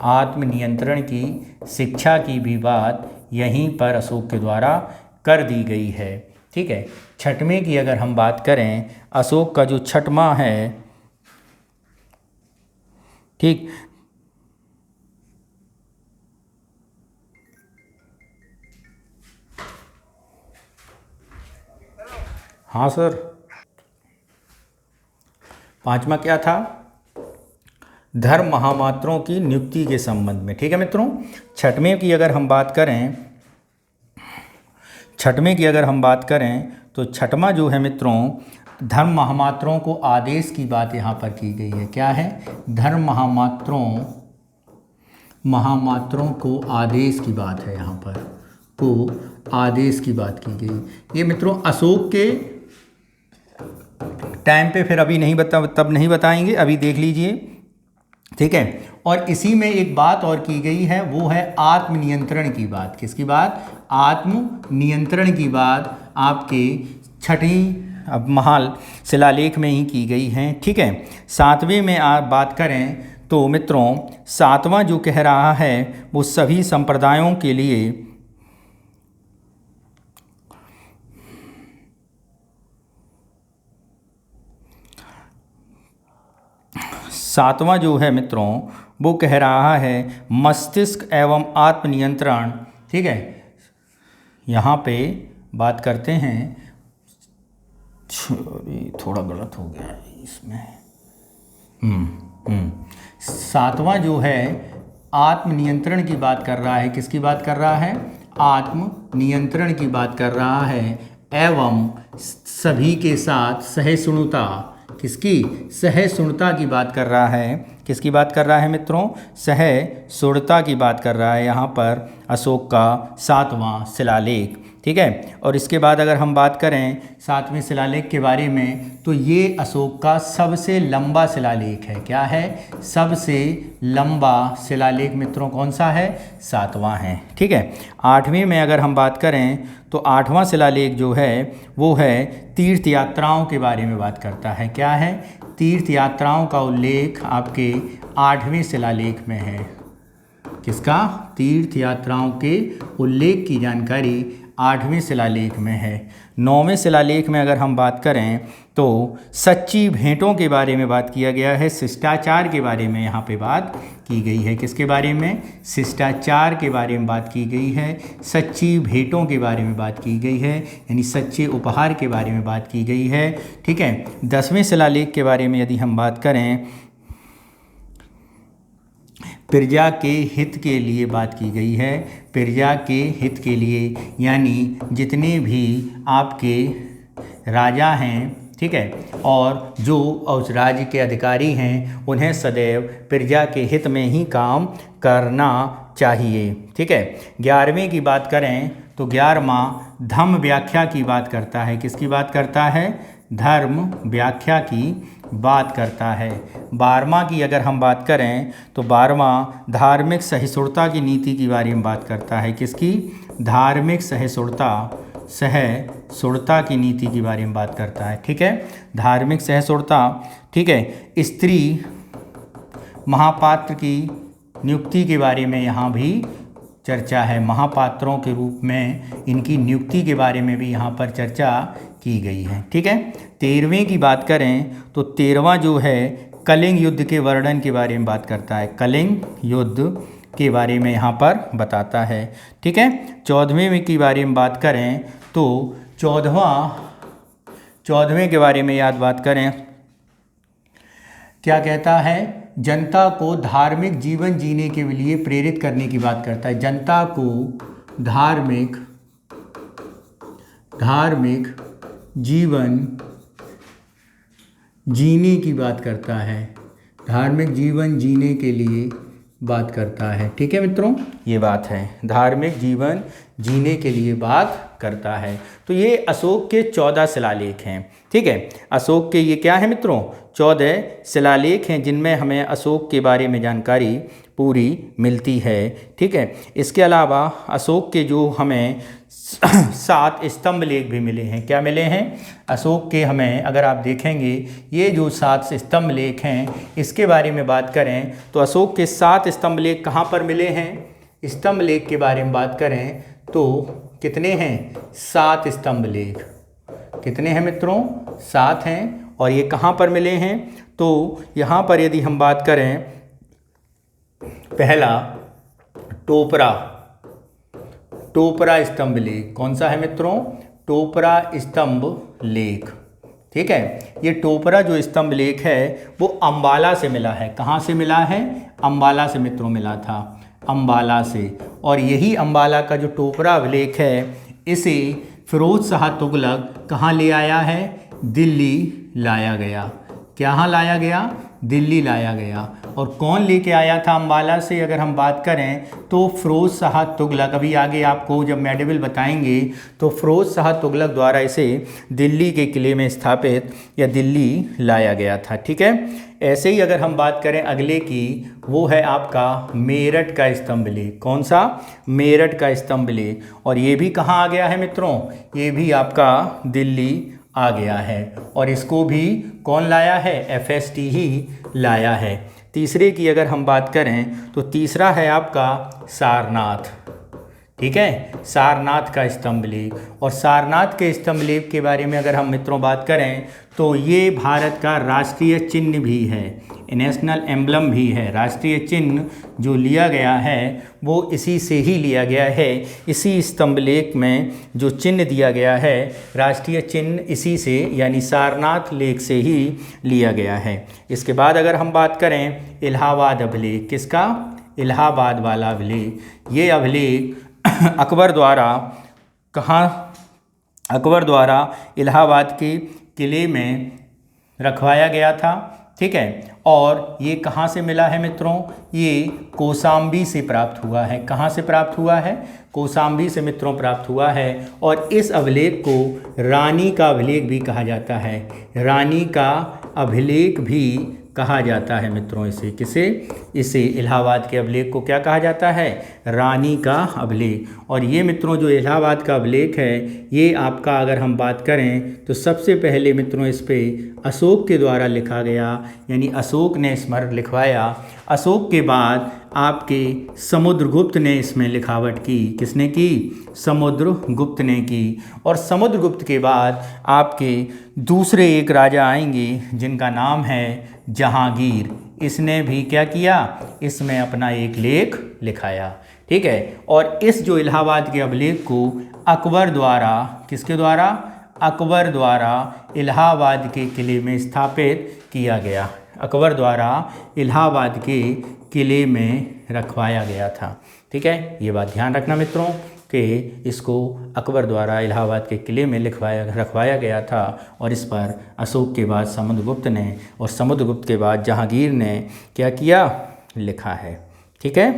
आत्मनियंत्रण की शिक्षा की भी बात यहीं पर अशोक के द्वारा कर दी गई है। ठीक है, छठवें की अगर हम बात करें, अशोक का जो छठवां है, ठीक, हाँ सर, पांचवा क्या था? धर्म महामात्रों की नियुक्ति के संबंध में। ठीक है मित्रों, छठवें की अगर हम बात करें तो छठवां जो है मित्रों, धर्म महामात्रों को आदेश की बात यहाँ पर की गई है। क्या है? धर्म महामात्रों को आदेश की बात है, यहाँ पर को आदेश की बात की गई। ये मित्रों अशोक के टाइम पे फिर अभी नहीं तब नहीं बताएंगे, अभी देख लीजिए। ठीक है, और इसी में एक बात और की गई है, वो है आत्मनियंत्रण की बात। किसकी बात? आत्मनियंत्रण की बात आपके छठी अब महाल शिलालेख में ही की गई है। ठीक है, सातवें में आप बात करें तो मित्रों सातवां जो कह रहा है वो सभी संप्रदायों के लिए सातवां जो है मित्रों वो कह रहा है मस्तिष्क एवं आत्मनियंत्रण। ठीक है, यहाँ पे बात करते हैं, थोड़ा गलत हो गया है इसमें। सातवां जो है आत्मनियंत्रण की बात कर रहा है। किसकी बात कर रहा है? आत्मनियंत्रण की बात कर रहा है, एवं सभी के साथ सहिष्णुता। किसकी? सहिष्णुता की बात कर रहा है। किसकी बात कर रहा है मित्रों? सहिष्णुता की बात कर रहा है यहाँ पर अशोक का सातवां शिलालेख। ठीक है, और इसके बाद अगर हम बात करें सातवें शिलालेख के बारे में तो ये अशोक का सबसे लंबा शिलालेख है। क्या है? सबसे लंबा शिलालेख मित्रों कौन सा है? सातवां है। ठीक है, आठवें में अगर हम बात करें तो आठवां शिलालेख जो है वो है तीर्थ यात्राओं के बारे में बात करता है। क्या है? तीर्थ यात्राओं का उल्लेख आपके आठवें शिलालेख में है। किसका? तीर्थ यात्राओं के उल्लेख की जानकारी आठवें शिलालेख में है। नौवें शिलालेख में अगर हम बात करें तो सच्ची भेंटों के बारे में बात किया गया है, शिष्टाचार के बारे में यहाँ पे बात की गई है। किसके बारे में? शिष्टाचार के बारे में बात की गई है, सच्ची भेंटों के बारे में बात की गई है, यानी सच्चे उपहार के बारे में बात की गई है। ठीक है, 10वें शिलालेख के बारे में यदि हम बात करें प्रजा के हित के लिए बात की गई है। प्रजा के हित के लिए यानी जितने भी आपके राजा हैं, ठीक है, और जो उस राज्य के अधिकारी हैं उन्हें सदैव प्रजा के हित में ही काम करना चाहिए। ठीक है, 11वें की बात करें तो 11वां धर्म व्याख्या की बात करता है। किसकी बात करता है? धर्म व्याख्या की बात करता है। 12वां की अगर हम बात करें तो 12वां धार्मिक सहिष्णुता की नीति के बारे में बात करता है। किसकी? धार्मिक सहिष्णुता की नीति के बारे में बात करता है। ठीक है, धार्मिक सहिष्णुता। ठीक है, स्त्री महापात्र की नियुक्ति के बारे में यहाँ भी चर्चा है। महापात्रों के रूप में इनकी नियुक्ति के बारे में भी यहाँ पर चर्चा की गई है। ठीक है, 13वें की बात करें तो 13वां जो है कलिंग युद्ध के वर्णन के बारे में बात करता है। कलिंग युद्ध के बारे में यहाँ पर बताता है। ठीक है, 14वें की बारे में बात करें तो 14वें के बारे में बात करें, क्या कहता है? जनता को धार्मिक जीवन जीने के लिए प्रेरित करने की बात करता है। जनता को धार्मिक जीवन जीने की बात करता है। धार्मिक जीवन जीने के लिए बात करता है। ठीक है मित्रों, ये बात है, धार्मिक जीवन जीने के लिए बात करता है। तो ये अशोक के 14 शिलालेख हैं। ठीक है, अशोक के ये क्या है मित्रों? 14 शिलालेख हैं जिनमें हमें अशोक के बारे में जानकारी पूरी मिलती है। ठीक है, इसके अलावा अशोक के जो हमें 7 स्तंभ लेख भी मिले हैं। क्या मिले हैं? अशोक के हमें अगर आप देखेंगे ये जो 7 स्तंभ लेख हैं इसके बारे में बात करें तो अशोक के 7 स्तंभ लेख कहाँ पर मिले हैं? स्तंभ लेख के बारे में बात करें तो कितने हैं? 7 स्तंभ लेख। कितने हैं मित्रों? 7 हैं। और ये कहाँ पर मिले हैं? तो यहाँ पर यदि हम बात करें, पहला टोपरा स्तंभ लेख। कौन सा है मित्रों? टोपरा स्तंभ लेख। ठीक है। ये टोपरा जो स्तंभ लेख है वो अंबाला से मिला है। कहाँ से मिला है? अंबाला से मित्रों मिला था, अंबाला से। और यही अंबाला का जो टोपरा अभिलेख है इसे फिरोज शाह तुगलक कहाँ ले आया है? दिल्ली लाया गया। कहाँ लाया गया? दिल्ली लाया गया। और कौन लेके आया था अंबाला से? अगर हम बात करें तो फिरोज शाह तुगलक। अभी आगे आपको जब मेडिवल बताएंगे तो फिरोज शाह तुगलक द्वारा इसे दिल्ली के किले में स्थापित या दिल्ली लाया गया था। ठीक है। ऐसे ही अगर हम बात करें अगले की, वो है आपका मेरठ का स्तंभ लेख। कौन सा? मेरठ का स्तंभ लेख। और ये भी कहाँ आ गया है मित्रों? ये भी आपका दिल्ली आ गया है। और इसको भी कौन लाया है? FST ही लाया है। तीसरे की अगर हम बात करें तो तीसरा है आपका सारनाथ। ठीक है, सारनाथ का स्तंभ लेख। और सारनाथ के स्तंभ लेख के बारे में अगर हम मित्रों बात करें तो ये भारत का राष्ट्रीय चिन्ह भी है, नेशनल एम्बलम भी है। राष्ट्रीय चिन्ह जो लिया गया है वो इसी से ही लिया गया है। इसी स्तंभ लेख में जो चिन्ह दिया गया है, राष्ट्रीय चिन्ह इसी से यानी सारनाथ लेख से ही लिया गया है। इसके बाद अगर हम बात करें इलाहाबाद अभिलेख, किसका? इलाहाबाद वाला अभिलेख। ये अभिलेख अकबर द्वारा कहाँ? अकबर द्वारा इलाहाबाद के किले में रखवाया गया था। ठीक है। और ये कहाँ से मिला है मित्रों? ये कौशाम्बी से प्राप्त हुआ है। कहाँ से प्राप्त हुआ है? कौशाम्बी से मित्रों प्राप्त हुआ है। और इस अभिलेख को रानी का अभिलेख भी कहा जाता है। रानी का अभिलेख भी कहा जाता है मित्रों इसे। किसे? इसे इलाहाबाद के अभिलेख को क्या कहा जाता है? रानी का अभिलेख। और ये मित्रों जो इलाहाबाद का अभिलेख है ये आपका अगर हम बात करें तो सबसे पहले मित्रों इस पे अशोक के द्वारा लिखा गया, यानी अशोक ने स्मरण लिखवाया। अशोक के बाद आपके समुद्रगुप्त ने इसमें लिखावट की। किसने की? समुद्रगुप्त ने की। और समुद्रगुप्त के बाद आपके दूसरे एक राजा आएंगे जिनका नाम है जहांगीर। इसने भी क्या किया? इसमें अपना एक लेख लिखाया। ठीक है। और इस जो इलाहाबाद के अभिलेख को अकबर द्वारा, किसके द्वारा? अकबर द्वारा इलाहाबाद के किले में स्थापित किया गया। अकबर द्वारा इलाहाबाद के किले में रखवाया गया था। ठीक है, ये बात ध्यान रखना मित्रों कि इसको अकबर द्वारा इलाहाबाद के किले में रखवाया गया था। और इस पर अशोक के बाद समुद्रगुप्त ने और समुद्रगुप्त के बाद जहांगीर ने क्या किया? लिखा है। ठीक है।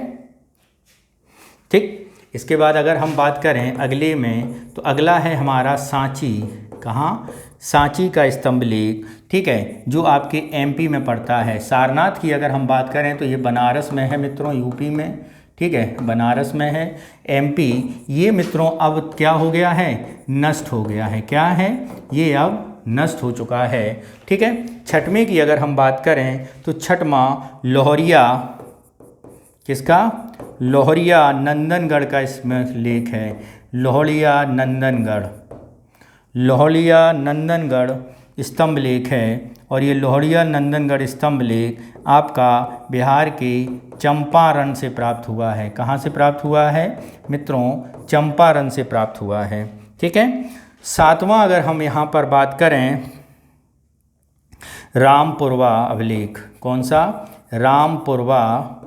ठीक। इसके बाद अगर हम बात करें अगले में तो अगला है हमारा सांची। कहाँ? सांची का स्तंभ लेख। ठीक है, जो आपके MP में पड़ता है। सारनाथ की अगर हम बात करें तो ये बनारस में है मित्रों, UP में। ठीक है, बनारस में है, MP। ये मित्रों अब क्या हो गया है? नष्ट हो गया है। क्या है? ये अब नष्ट हो चुका है। ठीक है। छठवें की अगर हम बात करें तो छठवां लोहरिया, किसका? लोहरिया नंदनगढ़ का इसमें लेख है। लोहरिया नंदनगढ़, लोहरिया नंदनगढ़ स्तंभ लेख है। और ये लोहरिया नंदनगढ़ स्तंभ लेख आपका बिहार के चंपारण से प्राप्त हुआ है। कहाँ से प्राप्त हुआ है मित्रों? चंपारण से प्राप्त हुआ है। ठीक है। सातवां अगर हम यहाँ पर बात करें रामपुरवा अभिलेख। कौन सा? रामपुरवा।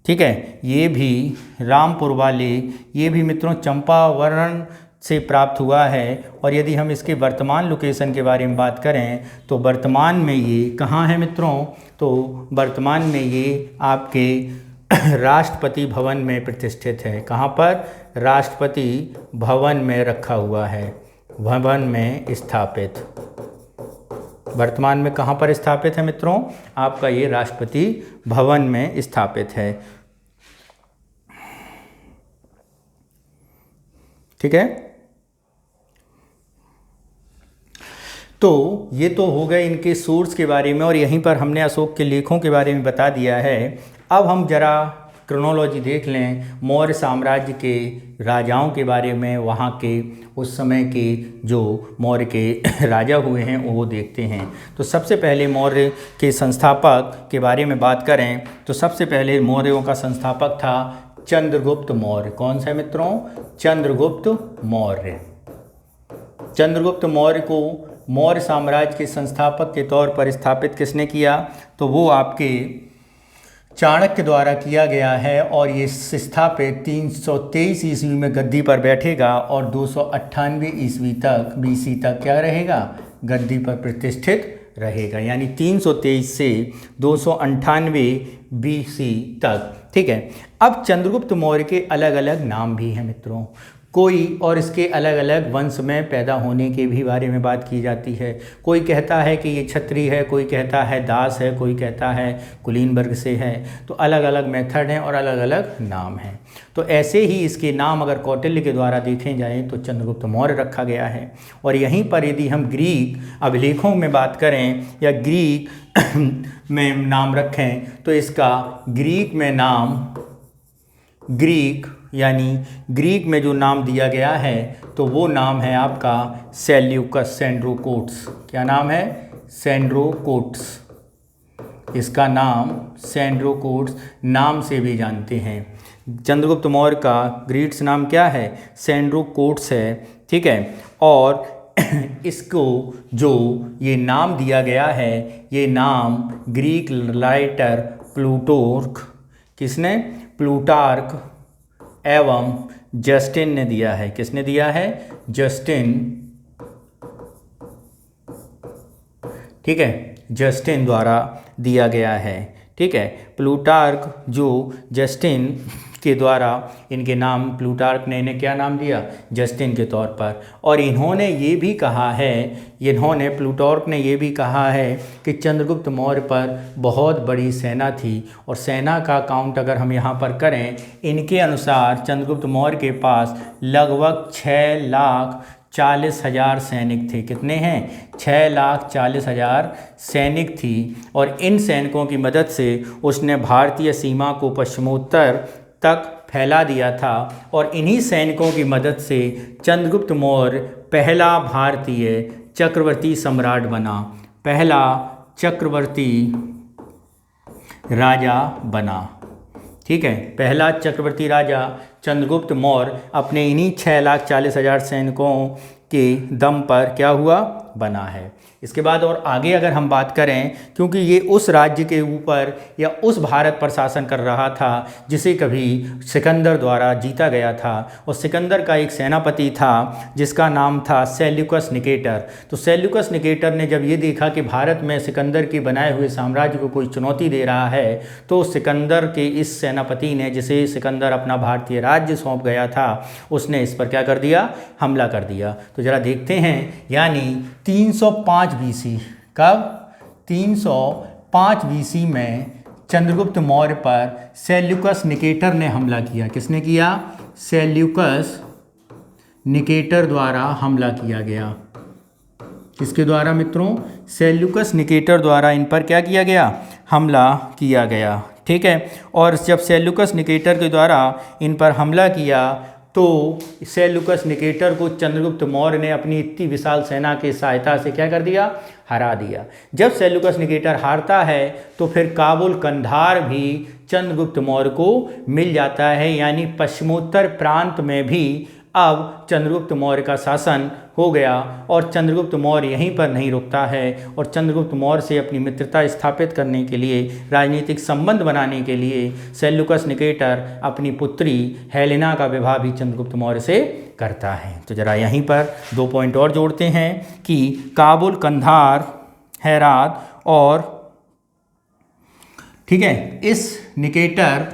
ठीक है, ये भी रामपुरवा लेख, ये भी मित्रों चंपारण से प्राप्त हुआ है। और यदि हम इसके वर्तमान लोकेशन के बारे में बात करें तो वर्तमान में ये कहाँ है मित्रों? तो वर्तमान में ये आपके राष्ट्रपति भवन में प्रतिष्ठित है। कहाँ पर? राष्ट्रपति भवन में रखा हुआ है, भवन में स्थापित। वर्तमान में कहाँ पर स्थापित है मित्रों? आपका ये राष्ट्रपति भवन में स्थापित है। ठीक है। तो ये तो हो गए इनके सोर्स के बारे में और यहीं पर हमने अशोक के लेखों के बारे में बता दिया है। अब हम जरा क्रोनोलॉजी देख लें मौर्य साम्राज्य के राजाओं के बारे में, वहाँ के उस समय के जो मौर्य के राजा हुए हैं वो देखते हैं। तो सबसे पहले मौर्य के संस्थापक के बारे में बात करें तो सबसे पहले मौर्यों का संस्थापक था चंद्रगुप्त मौर्य। कौन सा मित्रों? चंद्रगुप्त मौर्य। चंद्रगुप्त मौर्य को मौर्य साम्राज्य के संस्थापक के तौर पर स्थापित किसने किया? तो वो आपके चाणक्य द्वारा किया गया है और ये स्थापित 323 ईस्वी में गद्दी पर बैठेगा और 298 ईस्वी तक BC तक क्या रहेगा? गद्दी पर प्रतिष्ठित रहेगा, यानी 323 से 298 BC तक। ठीक है। अब चंद्रगुप्त मौर्य के अलग अलग नाम भी हैं मित्रों, कोई और इसके अलग अलग वंश में पैदा होने के भी बारे में बात की जाती है। कोई कहता है कि ये क्षत्रिय है, कोई कहता है दास है, कोई कहता है कुलीन वर्ग से है। तो अलग अलग मेथड हैं और अलग अलग नाम हैं। तो ऐसे ही इसके नाम अगर कौटिल्य के द्वारा देखे जाएं तो चंद्रगुप्त मौर्य रखा गया है। और यहीं पर यदि हम ग्रीक अभिलेखों में बात करें या ग्रीक में नाम रखें तो इसका ग्रीक में नाम, ग्रीक यानी ग्रीक में जो नाम दिया गया है तो वो नाम है आपका सेल्यूकस, सेंड्रोकोट्स। क्या नाम है? सेंड्रोकोट्स। इसका नाम सेंड्रोकोट्स नाम से भी जानते हैं। चंद्रगुप्त मौर्य का ग्रीक्स नाम क्या है? सेंड्रोकोट्स है। ठीक है। और इसको जो ये नाम दिया गया है, ये नाम ग्रीक राइटर प्लूटार्क, किसने? प्लूटार्क एवं जस्टिन ने दिया है। किसने दिया है? जस्टिन। ठीक है, जस्टिन द्वारा दिया गया है। ठीक है। प्लूटार्क जो जस्टिन के द्वारा इनके नाम, प्लूटार्क ने इन्हें क्या नाम दिया? जस्टिन के तौर पर। और इन्होंने ये भी कहा है, प्लूटार्क ने ये भी कहा है कि चंद्रगुप्त मौर्य पर बहुत बड़ी सेना थी और सेना का काउंट अगर हम यहाँ पर करें, इनके अनुसार चंद्रगुप्त मौर्य के पास लगभग 6,40,000 सैनिक थे। कितने हैं? 6,40,000 सैनिक थी। और इन सैनिकों की मदद से उसने भारतीय सीमा को पश्चिमोत्तर तक फैला दिया था और इन्हीं सैनिकों की मदद से चंद्रगुप्त मौर्य पहला भारतीय चक्रवर्ती सम्राट बना, पहला चक्रवर्ती राजा बना। ठीक है, पहला चक्रवर्ती राजा चंद्रगुप्त मौर्य अपने इन्हीं 6,40,000 सैनिकों के दम पर क्या हुआ? बना है। इसके बाद और आगे अगर हम बात करें, क्योंकि ये उस राज्य के ऊपर या उस भारत पर शासन कर रहा था जिसे कभी सिकंदर द्वारा जीता गया था, और सिकंदर का एक सेनापति था जिसका नाम था सेल्यूकस निकेटर। तो सेल्यूकस निकेटर ने जब ये देखा कि भारत में सिकंदर के बनाए हुए साम्राज्य को कोई चुनौती दे रहा है, तो सिकंदर के इस सेनापति ने, जिसे सिकंदर अपना भारतीय राज्य सौंप गया था, उसने इस पर क्या कर दिया? हमला कर दिया। तो जरा देखते हैं, यानी 305 BC, कब? 305 BC में चंद्रगुप्त मौर्य पर सेल्यूकस निकेटर ने हमला किया। किसने किया? सेल्यूकस निकेटर द्वारा हमला किया गया। किसके द्वारा मित्रों? सेल्यूकस निकेटर द्वारा इन पर क्या किया गया? हमला किया गया। ठीक है। और जब सेल्यूकस निकेटर के द्वारा इन पर हमला किया तो सेल्यूकस निकेटर को चंद्रगुप्त मौर्य ने अपनी इतनी विशाल सेना की सहायता से क्या कर दिया? हरा दिया। जब सेल्यूकस निकेटर हारता है तो फिर काबुल कंधार भी चंद्रगुप्त मौर्य को मिल जाता है, यानी पश्चिमोत्तर प्रांत में भी अब चंद्रगुप्त मौर्य का शासन हो गया। और चंद्रगुप्त मौर्य यहीं पर नहीं रुकता है और चंद्रगुप्त मौर्य से अपनी मित्रता स्थापित करने के लिए, राजनीतिक संबंध बनाने के लिए सेल्यूकस निकेटर अपनी पुत्री हेलेना का विवाह भी चंद्रगुप्त मौर्य से करता है। तो जरा यहीं पर 2 पॉइंट और जोड़ते हैं कि काबुल, कंधार, हेरात और, ठीक है, इस निकेटर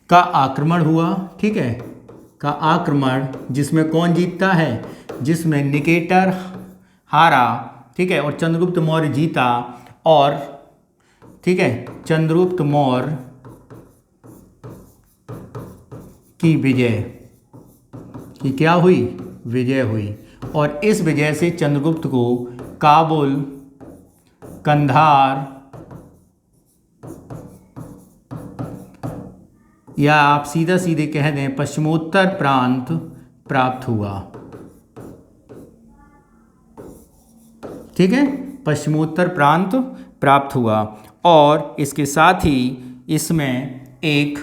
का आक्रमण हुआ। ठीक है, का आक्रमण, जिसमें कौन जीतता है? जिसमें निकेटर हारा। ठीक है, और चंद्रगुप्त मौर्य जीता। और ठीक है, चंद्रगुप्त मौर्य की विजय की क्या हुई? विजय हुई। और इस विजय से चंद्रगुप्त को काबुल, कंधार, या आप सीधा सीधे कह दें पश्चिमोत्तर प्रांत प्राप्त हुआ। ठीक है, पश्चिमोत्तर प्रांत प्राप्त हुआ। और इसके साथ ही इसमें एक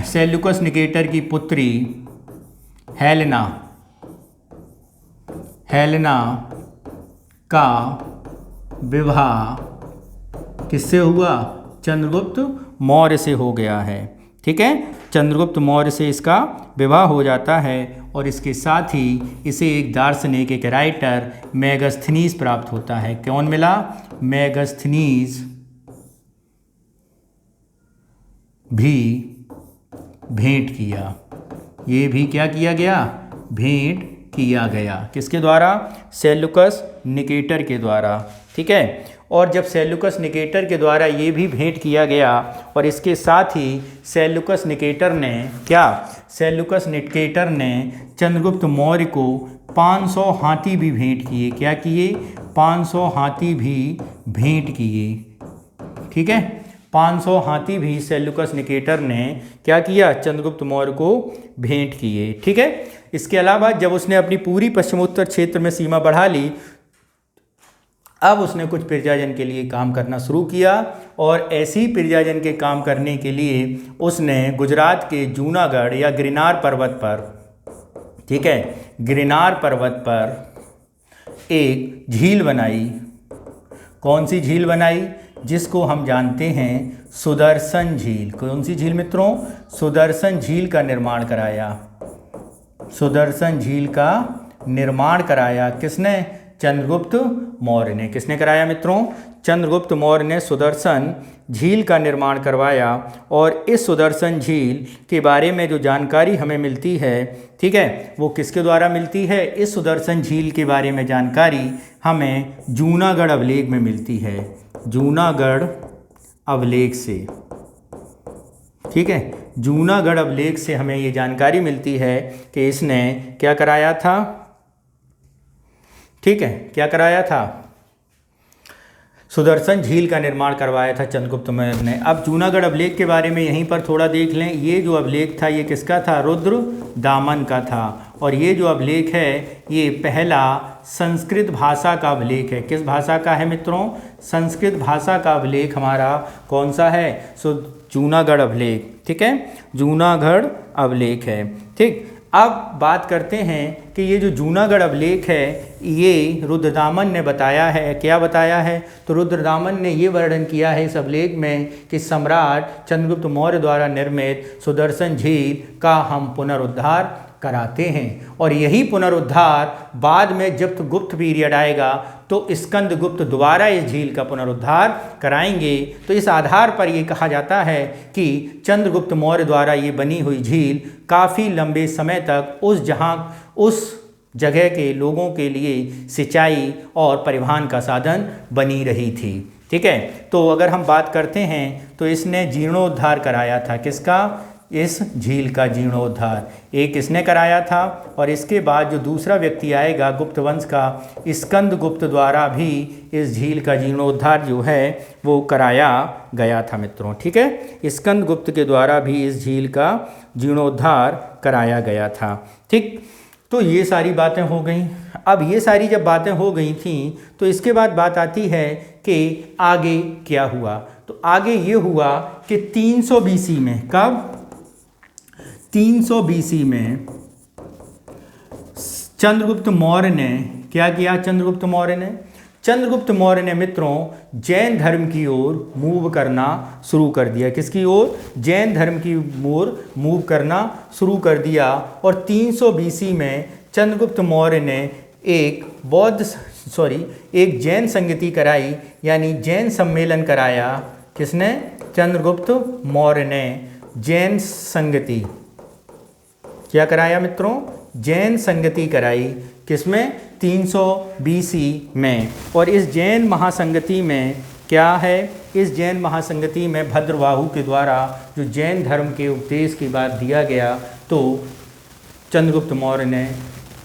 सेल्यूकस निकेटर की पुत्री हेलेना का विवाह किससे हुआ? चंद्रगुप्त मौर्य से हो गया है। ठीक है, चंद्रगुप्त मौर्य से इसका विवाह हो जाता है और इसके साथ ही इसे एक दार्शनिक, एक राइटर मेगास्थनीज प्राप्त होता है। कौन मिला? मेगास्थनीज भी भेंट किया। ये भी क्या किया गया? भेंट किया गया। किसके द्वारा? सेल्यूकस निकेटर के द्वारा। ठीक है, और जब सेल्यूकस निकेटर के द्वारा ये भी भेंट किया गया और इसके साथ ही सेल्यूकस निकेटर ने क्या? सेल्यूकस निकेटर ने चंद्रगुप्त मौर्य को 500 हाथी भी भेंट किए। क्या किए? 500 हाथी भी भेंट किए। ठीक है, 500 हाथी भी सेल्यूकस निकेटर ने क्या किया? चंद्रगुप्त मौर्य को भेंट किए। ठीक है, इसके अलावा जब उसने अपनी पूरी पश्चिमोत्तर क्षेत्र में सीमा बढ़ा ली, अब उसने कुछ प्रजाजन के लिए काम करना शुरू किया और ऐसी प्रजाजन के काम करने के लिए उसने गुजरात के जूनागढ़ या गिरनार पर्वत पर, ठीक है, गिरनार पर्वत पर एक झील बनाई। कौन सी झील बनाई? जिसको हम जानते हैं सुदर्शन झील। कौन सी झील मित्रों? सुदर्शन झील का निर्माण कराया। सुदर्शन झील का निर्माण कराया किसने? चंद्रगुप्त मौर्य ने। किसने कराया मित्रों? चंद्रगुप्त मौर्य ने सुदर्शन झील का निर्माण करवाया। और इस सुदर्शन झील के बारे में जो जानकारी हमें मिलती है, ठीक है, वो किसके द्वारा मिलती है? इस सुदर्शन झील के बारे में जानकारी हमें जूनागढ़ अभिलेख में मिलती है। जूनागढ़ अभिलेख से, ठीक है, जूनागढ़ अभिलेख से हमें ये जानकारी मिलती है कि इसने क्या कराया था? ठीक है, क्या कराया था? सुदर्शन झील का निर्माण करवाया था चंद्रगुप्त मौर्य ने। अब जूनागढ़ अभिलेख के बारे में यहीं पर थोड़ा देख लें। ये जो अभिलेख था ये किसका था? रुद्र दामन का था। और ये जो अभिलेख है ये पहला संस्कृत भाषा का अभिलेख है। किस भाषा का है मित्रों? संस्कृत भाषा का अभिलेख हमारा कौन सा है? जूनागढ़ अभिलेख। ठीक है, जूनागढ़ अभिलेख है। ठीक, अब बात करते हैं कि ये जो जूनागढ़ अभिलेख है ये रुद्रदामन ने बताया है। क्या बताया है? तो रुद्रदामन ने ये वर्णन किया है इस अभिलेख में कि सम्राट चंद्रगुप्त मौर्य द्वारा निर्मित सुदर्शन झील का हम पुनरुद्धार कराते हैं। और यही पुनरुद्धार बाद में जब गुप्त पीरियड आएगा तो स्कंदगुप्त दोबारा इस झील का पुनरुद्धार कराएंगे। तो इस आधार पर ये कहा जाता है कि चंद्रगुप्त मौर्य द्वारा ये बनी हुई झील काफ़ी लंबे समय तक उस जगह के लोगों के लिए सिंचाई और परिवहन का साधन बनी रही थी। ठीक है, तो अगर हम बात करते हैं तो इसने जीर्णोद्धार कराया था। किसका? इस झील का जीर्णोद्धार एक इसने कराया था। और इसके बाद जो दूसरा व्यक्ति आएगा गुप्त वंश का, स्कंदगुप्त द्वारा भी इस झील का जीर्णोद्धार जो है वो कराया गया था मित्रों। ठीक है, स्कंदगुप्त के द्वारा भी इस झील का जीर्णोद्धार कराया गया था। ठीक, तो ये सारी बातें हो गई। अब ये सारी जब बातें हो गई थी तो इसके बाद बात आती है कि आगे क्या हुआ। तो आगे ये हुआ कि 300 BC में, कब? 300 BC में चंद्रगुप्त मौर्य ने क्या किया? चंद्रगुप्त मौर्य ने मित्रों जैन धर्म की ओर मूव करना शुरू कर दिया। किसकी ओर? जैन धर्म की ओर मूव करना शुरू कर दिया। और 300 BC में चंद्रगुप्त मौर्य ने एक जैन संगति कराई, यानी जैन सम्मेलन कराया। किसने? चंद्रगुप्त मौर्य ने जैन संगति क्या कराया मित्रों? जैन संगति कराई। किसमें? 300 BC में। और इस जैन महासंगति में क्या है? इस जैन महासंगति में भद्रबाहु के द्वारा जो जैन धर्म के उपदेश की बात दिया गया, तो चंद्रगुप्त मौर्य ने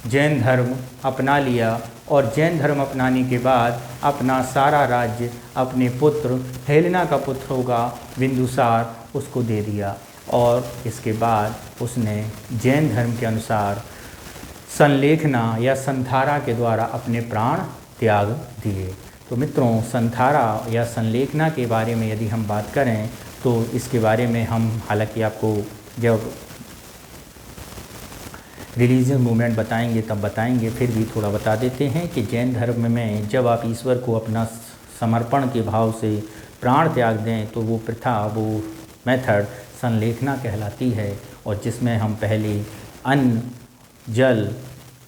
जैन धर्म अपना लिया। और जैन धर्म अपनाने के बाद अपना सारा राज्य अपने पुत्र, हेलेना का पुत्र होगा बिंदुसार, उसको दे दिया। और इसके बाद उसने जैन धर्म के अनुसार संलेखना या संधारा के द्वारा अपने प्राण त्याग दिए। तो मित्रों, संधारा या संलेखना के बारे में यदि हम बात करें तो इसके बारे में हम, हालांकि आपको जब रिलीजियस मूवमेंट बताएंगे तब बताएंगे, फिर भी थोड़ा बता देते हैं कि जैन धर्म में जब आप ईश्वर को अपना समर्पण के भाव से प्राण त्याग दें तो वो प्रथा, वो मेथड संलेखना कहलाती है, और जिसमें हम पहले अन्न, जल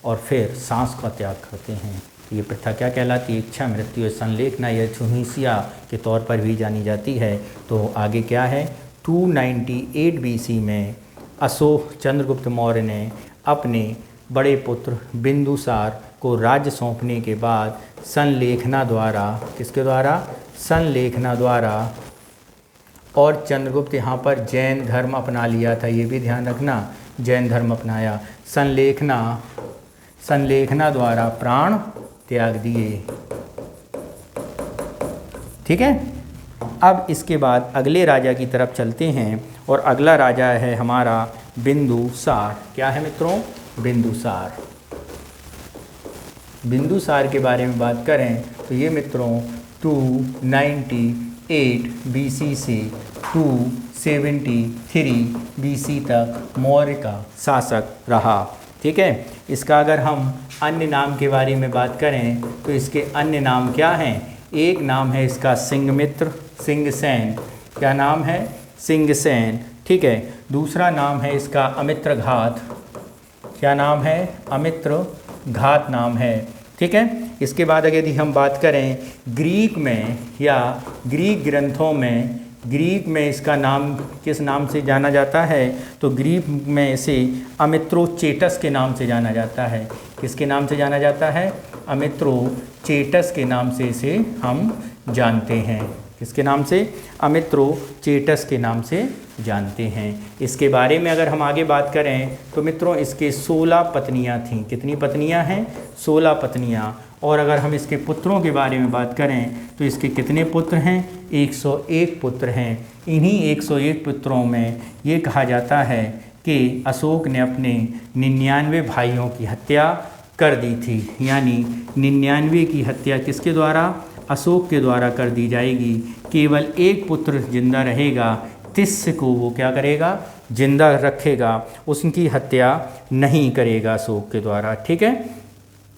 और फिर सांस का त्याग करते हैं। ये प्रथा क्या कहलाती है? इच्छा मृत्यु संलेखना या छुहिसिया के तौर पर भी जानी जाती है। तो आगे क्या है, 298 BC में अशोक चंद्रगुप्त मौर्य ने अपने बड़े पुत्र बिंदुसार को राज्य सौंपने के बाद संलेखना द्वारा, किसके द्वारा? संलेखना द्वारा, और चंद्रगुप्त यहाँ पर जैन धर्म अपना लिया था, ये भी ध्यान रखना, जैन धर्म अपनाया। संलेखना द्वारा प्राण त्याग दिए। ठीक है, अब इसके बाद अगले राजा की तरफ चलते हैं, और अगला राजा है हमारा बिंदुसार। क्या है मित्रों? बिंदुसार। बिंदुसार के बारे में बात करें तो ये मित्रों 298 BC से 273 BC तक मौर्य का शासक रहा। ठीक है, इसका अगर हम अन्य नाम के बारे में बात करें तो इसके अन्य नाम क्या हैं? एक नाम है इसका सिंहमित्र, सिंहसेन। क्या नाम है? सिंहसेन। ठीक है, दूसरा नाम है इसका अमित्रघात। क्या नाम है? अमित्रघात नाम है। ठीक है, इसके बाद अगर यदि हम बात करें ग्रीक में या ग्रीक ग्रंथों में, ग्रीक में इसका नाम किस नाम से जाना जाता है? तो ग्रीक में इसे अमित्रोचेटस के नाम से जाना जाता है। किसके नाम से जाना जाता है? अमित्रोचेटस के नाम से इसे हम जानते हैं। किसके नाम से? अमित्रोचेटस के नाम से जानते हैं। इसके बारे में अगर हम आगे बात करें तो मित्रों इसके 16 पत्नियां थीं। कितनी पत्नियां हैं? 16 पत्नियां। और अगर हम इसके पुत्रों के बारे में बात करें तो इसके कितने पुत्र हैं? 101 पुत्र हैं। इन्हीं 101 पुत्रों में ये कहा जाता है कि अशोक ने अपने 99 भाइयों की हत्या कर दी थी। यानी 99 की हत्या किसके द्वारा? अशोक के द्वारा कर दी जाएगी। केवल एक पुत्र जिंदा रहेगा, तिस्य को वो क्या करेगा? जिंदा रखेगा, उसकी हत्या नहीं करेगा अशोक के द्वारा। ठीक है,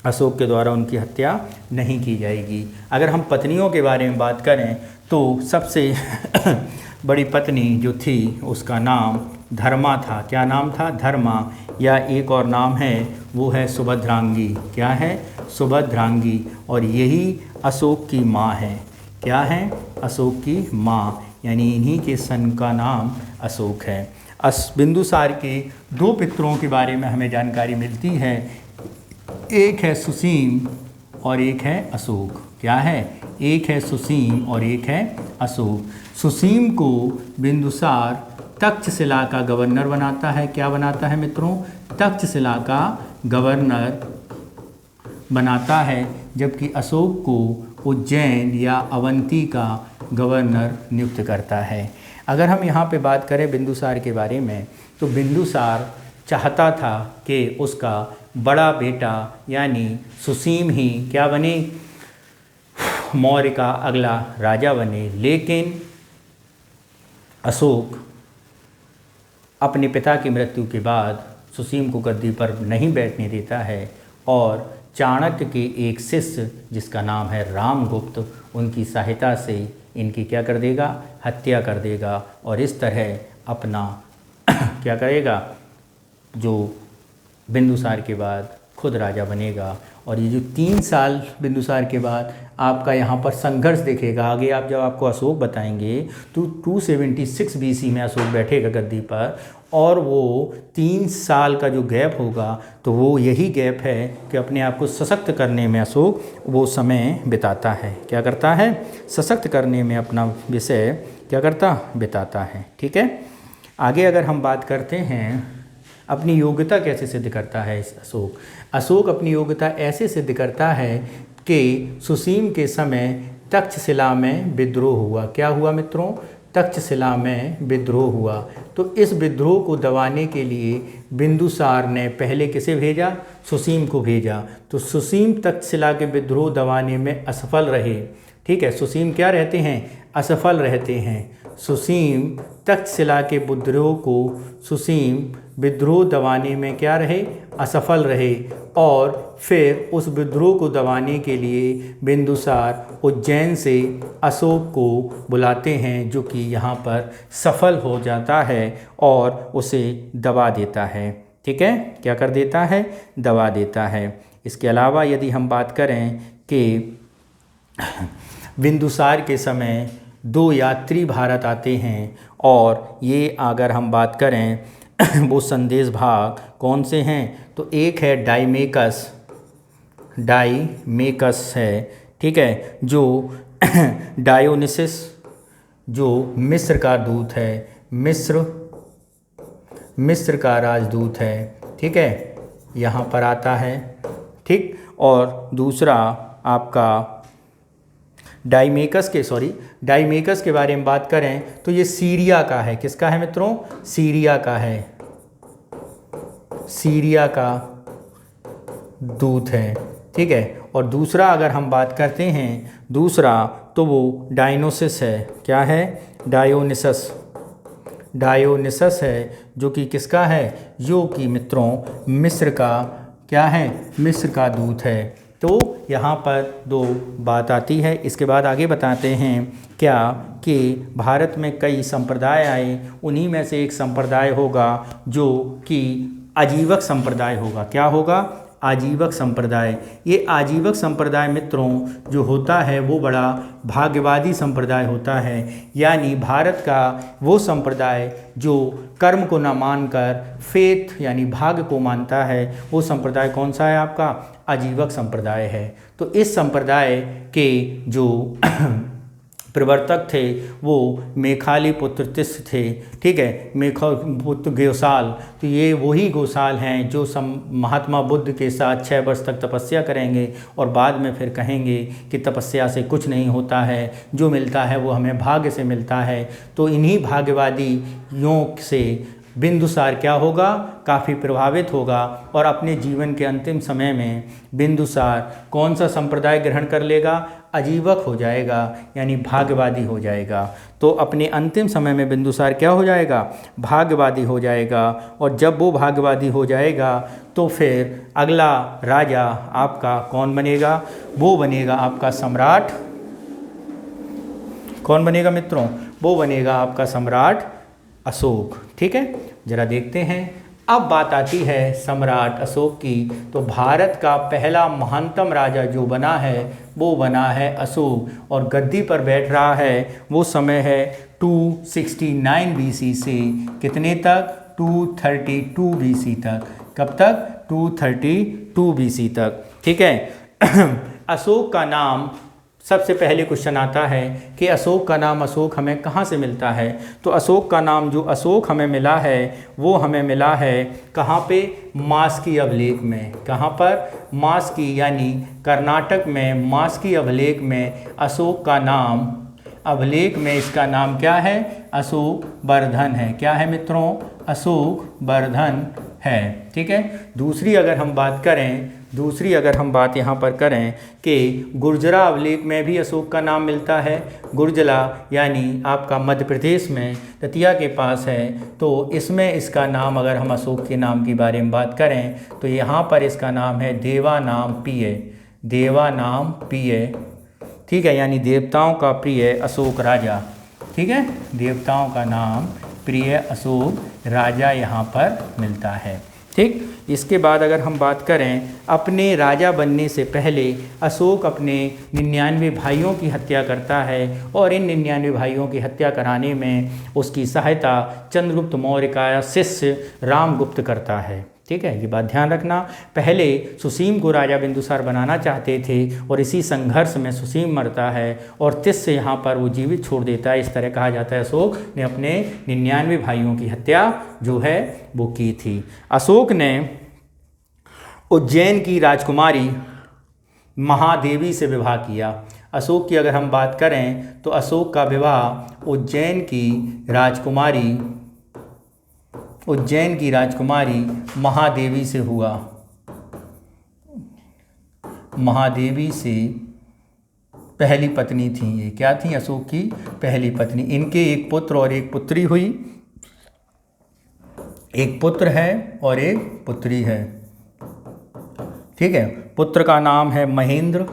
अशोक के द्वारा उनकी हत्या नहीं की जाएगी। अगर हम पत्नियों के बारे में बात करें तो सबसे बड़ी पत्नी जो थी उसका नाम धर्मा था। क्या नाम था? धर्मा। या एक और नाम है वो है सुभद्रांगी। क्या है? सुभद्रांगी। और यही अशोक की माँ है। क्या है? अशोक की माँ, यानी इन्हीं के सन का नाम अशोक है। बिंदुसार के 2 पितरों के बारे में हमें जानकारी मिलती है, एक है सुसीम और एक है अशोक। क्या है? एक है सुसीम और एक है अशोक। सुसीम को बिंदुसार तक्षशिला का गवर्नर बनाता है। क्या बनाता है मित्रों? तक्षशिला का गवर्नर बनाता है, जबकि अशोक को उज्जैन या अवंती का गवर्नर नियुक्त करता है। अगर हम यहाँ पे बात करें बिंदुसार के बारे में तो बिंदुसार चाहता था कि उसका बड़ा बेटा यानी सुसीम ही क्या बने? मौर्य का अगला राजा बने। लेकिन अशोक अपने पिता की मृत्यु के बाद सुसीम को गद्दी पर नहीं बैठने देता है और चाणक्य के एक शिष्य जिसका नाम है रामगुप्त, उनकी सहायता से इनकी क्या कर देगा? हत्या कर देगा। और इस तरह अपना क्या करेगा? जो बिंदुसार के बाद खुद राजा बनेगा। और ये जो 3 साल बिंदुसार के बाद आपका यहाँ पर संघर्ष दिखेगा। आगे आप जब आपको अशोक बताएंगे तो 276 BC में अशोक बैठेगा गद्दी पर, और वो 3 साल का जो गैप होगा तो वो यही गैप है कि अपने आप को सशक्त करने में अशोक वो समय बिताता है। क्या करता है? सशक्त करने में अपना विषय क्या करता? बिताता है। ठीक है, आगे अगर हम बात करते हैं अपनी योग्यता कैसे सिद्ध करता है अशोक। अशोक अपनी योग्यता ऐसे सिद्ध करता है कि सुसीम के समय तक्षशिला में विद्रोह हुआ। क्या हुआ मित्रों? तक्षशिला में विद्रोह हुआ। तो इस विद्रोह को दबाने के लिए बिंदुसार ने पहले किसे भेजा? सुसीम को भेजा। तो सुसीम तक्षशिला के विद्रोह दबाने में असफल रहे। ठीक है, सुसीम क्या रहते हैं? असफल रहते हैं। सुसीम तक्षशिला के सुसीम विद्रोह दबाने में क्या रहे, असफल रहे, और फिर उस विद्रोह को दबाने के लिए बिंदुसार उज्जैन से अशोक को बुलाते हैं, जो कि यहाँ पर सफल हो जाता है और उसे दबा देता है। ठीक है, क्या कर देता है, दबा देता है। इसके अलावा यदि हम बात करें कि बिंदुसार के समय 2 यात्री भारत आते हैं, और ये अगर हम बात करें वो संदेश भाग कौन से हैं, तो एक है डाईमेकस है, ठीक है, जो डायोनिसिस जो मिस्र का दूत है, मिस्र का राजदूत है, ठीक है, यहाँ पर आता है। ठीक, और दूसरा आपका डाईमेकस के बारे में बात करें तो ये सीरिया का है। किसका है मित्रों, सीरिया का है, सीरिया का दूत है। ठीक है, और दूसरा अगर हम बात करते हैं दूसरा, तो वो डायनोसिस है। क्या है, डायोनिसस है, जो कि किसका है, जो कि मित्रों मिस्र का क्या है, मिस्र का दूत है। तो यहाँ पर 2 बात आती है। इसके बाद आगे बताते हैं क्या कि भारत में कई संप्रदाय आए, उन्हीं में से एक संप्रदाय होगा जो कि आजीवक संप्रदाय होगा। क्या होगा, आजीवक संप्रदाय। ये आजीवक संप्रदाय मित्रों जो होता है वो बड़ा भाग्यवादी संप्रदाय होता है, यानी भारत का वो संप्रदाय जो कर्म को न मानकर फेथ यानी भाग्य को मानता है, वो संप्रदाय कौन सा है, आपका आजीवक संप्रदाय है। तो इस संप्रदाय के जो प्रवर्तक थे वो मेखाली पुत्र तिस्स थे। ठीक है, मेखा पुत्र गोसाल, तो ये वही गोसाल हैं जो महात्मा बुद्ध के साथ 6 वर्ष तक तपस्या करेंगे और बाद में फिर कहेंगे कि तपस्या से कुछ नहीं होता है, जो मिलता है वो हमें भाग्य से मिलता है। तो इन्हीं भाग्यवादियों से बिंदुसार क्या होगा, काफ़ी प्रभावित होगा, और अपने जीवन के अंतिम समय में बिंदुसार कौन सा संप्रदाय ग्रहण कर लेगा, आजीवक हो जाएगा, यानी भाग्यवादी हो जाएगा। तो अपने अंतिम समय में बिंदुसार क्या हो जाएगा, भाग्यवादी हो जाएगा। और जब वो भाग्यवादी हो जाएगा तो फिर अगला राजा आपका कौन बनेगा, वो बनेगा आपका सम्राट। कौन बनेगा मित्रों, वो बनेगा आपका सम्राट अशोक। ठीक है, जरा देखते हैं। अब बात आती है सम्राट अशोक की। तो भारत का पहला महानतम राजा जो बना है वो बना है अशोक, और गद्दी पर बैठ रहा है वो समय है 269 BC से कितने तक, 232 BC तक। कब तक, 232 BC तक। ठीक है, अशोक का नाम, सबसे पहले क्वेश्चन आता है कि अशोक का नाम, अशोक हमें कहाँ से मिलता है। तो अशोक का नाम जो अशोक हमें मिला है वो हमें मिला है कहाँ पे, मास्की अभिलेख में। कहाँ पर, मास्की यानी कर्नाटक में मास्की अभिलेख में अशोक का नाम, अभिलेख में इसका नाम क्या है, अशोक वर्धन है। क्या है मित्रों, अशोक वर्धन है। ठीक है, दूसरी अगर हम बात यहाँ पर करें कि गुर्जरा अभिलेख में भी अशोक का नाम मिलता है। गुर्जरा यानी आपका मध्य प्रदेश में दतिया के पास है। तो इसमें इसका नाम, अगर हम अशोक के नाम के बारे में बात करें तो यहाँ पर इसका नाम है देवानाम पिय। ठीक है, यानी देवताओं का प्रिय अशोक राजा। ठीक है, देवताओं का नाम प्रिय अशोक राजा यहाँ पर मिलता है। ठीक, इसके बाद अगर हम बात करें, अपने राजा बनने से पहले अशोक अपने 99 भाइयों की हत्या करता है, और इन 99 भाइयों की हत्या कराने में उसकी सहायता चंद्रगुप्त मौर्य का शिष्य रामगुप्त करता है। ठीक है, ये बात ध्यान रखना। पहले सुसीम को राजा बिंदुसार बनाना चाहते थे, और इसी संघर्ष में सुसीम मरता है और तिस्स यहाँ पर वो जीवित छोड़ देता है। इस तरह कहा जाता है अशोक ने अपने 99 भाइयों की हत्या जो है वो की थी। अशोक ने उज्जैन की राजकुमारी महादेवी से विवाह किया। अशोक की अगर हम बात करें तो अशोक का विवाह उज्जैन की राजकुमारी महादेवी से हुआ। महादेवी से पहली पत्नी थी। ये क्या थी? अशोक की पहली पत्नी। इनके एक पुत्र और एक पुत्री हुई। एक पुत्र है और एक पुत्री है। ठीक है। पुत्र का नाम है महेंद्र।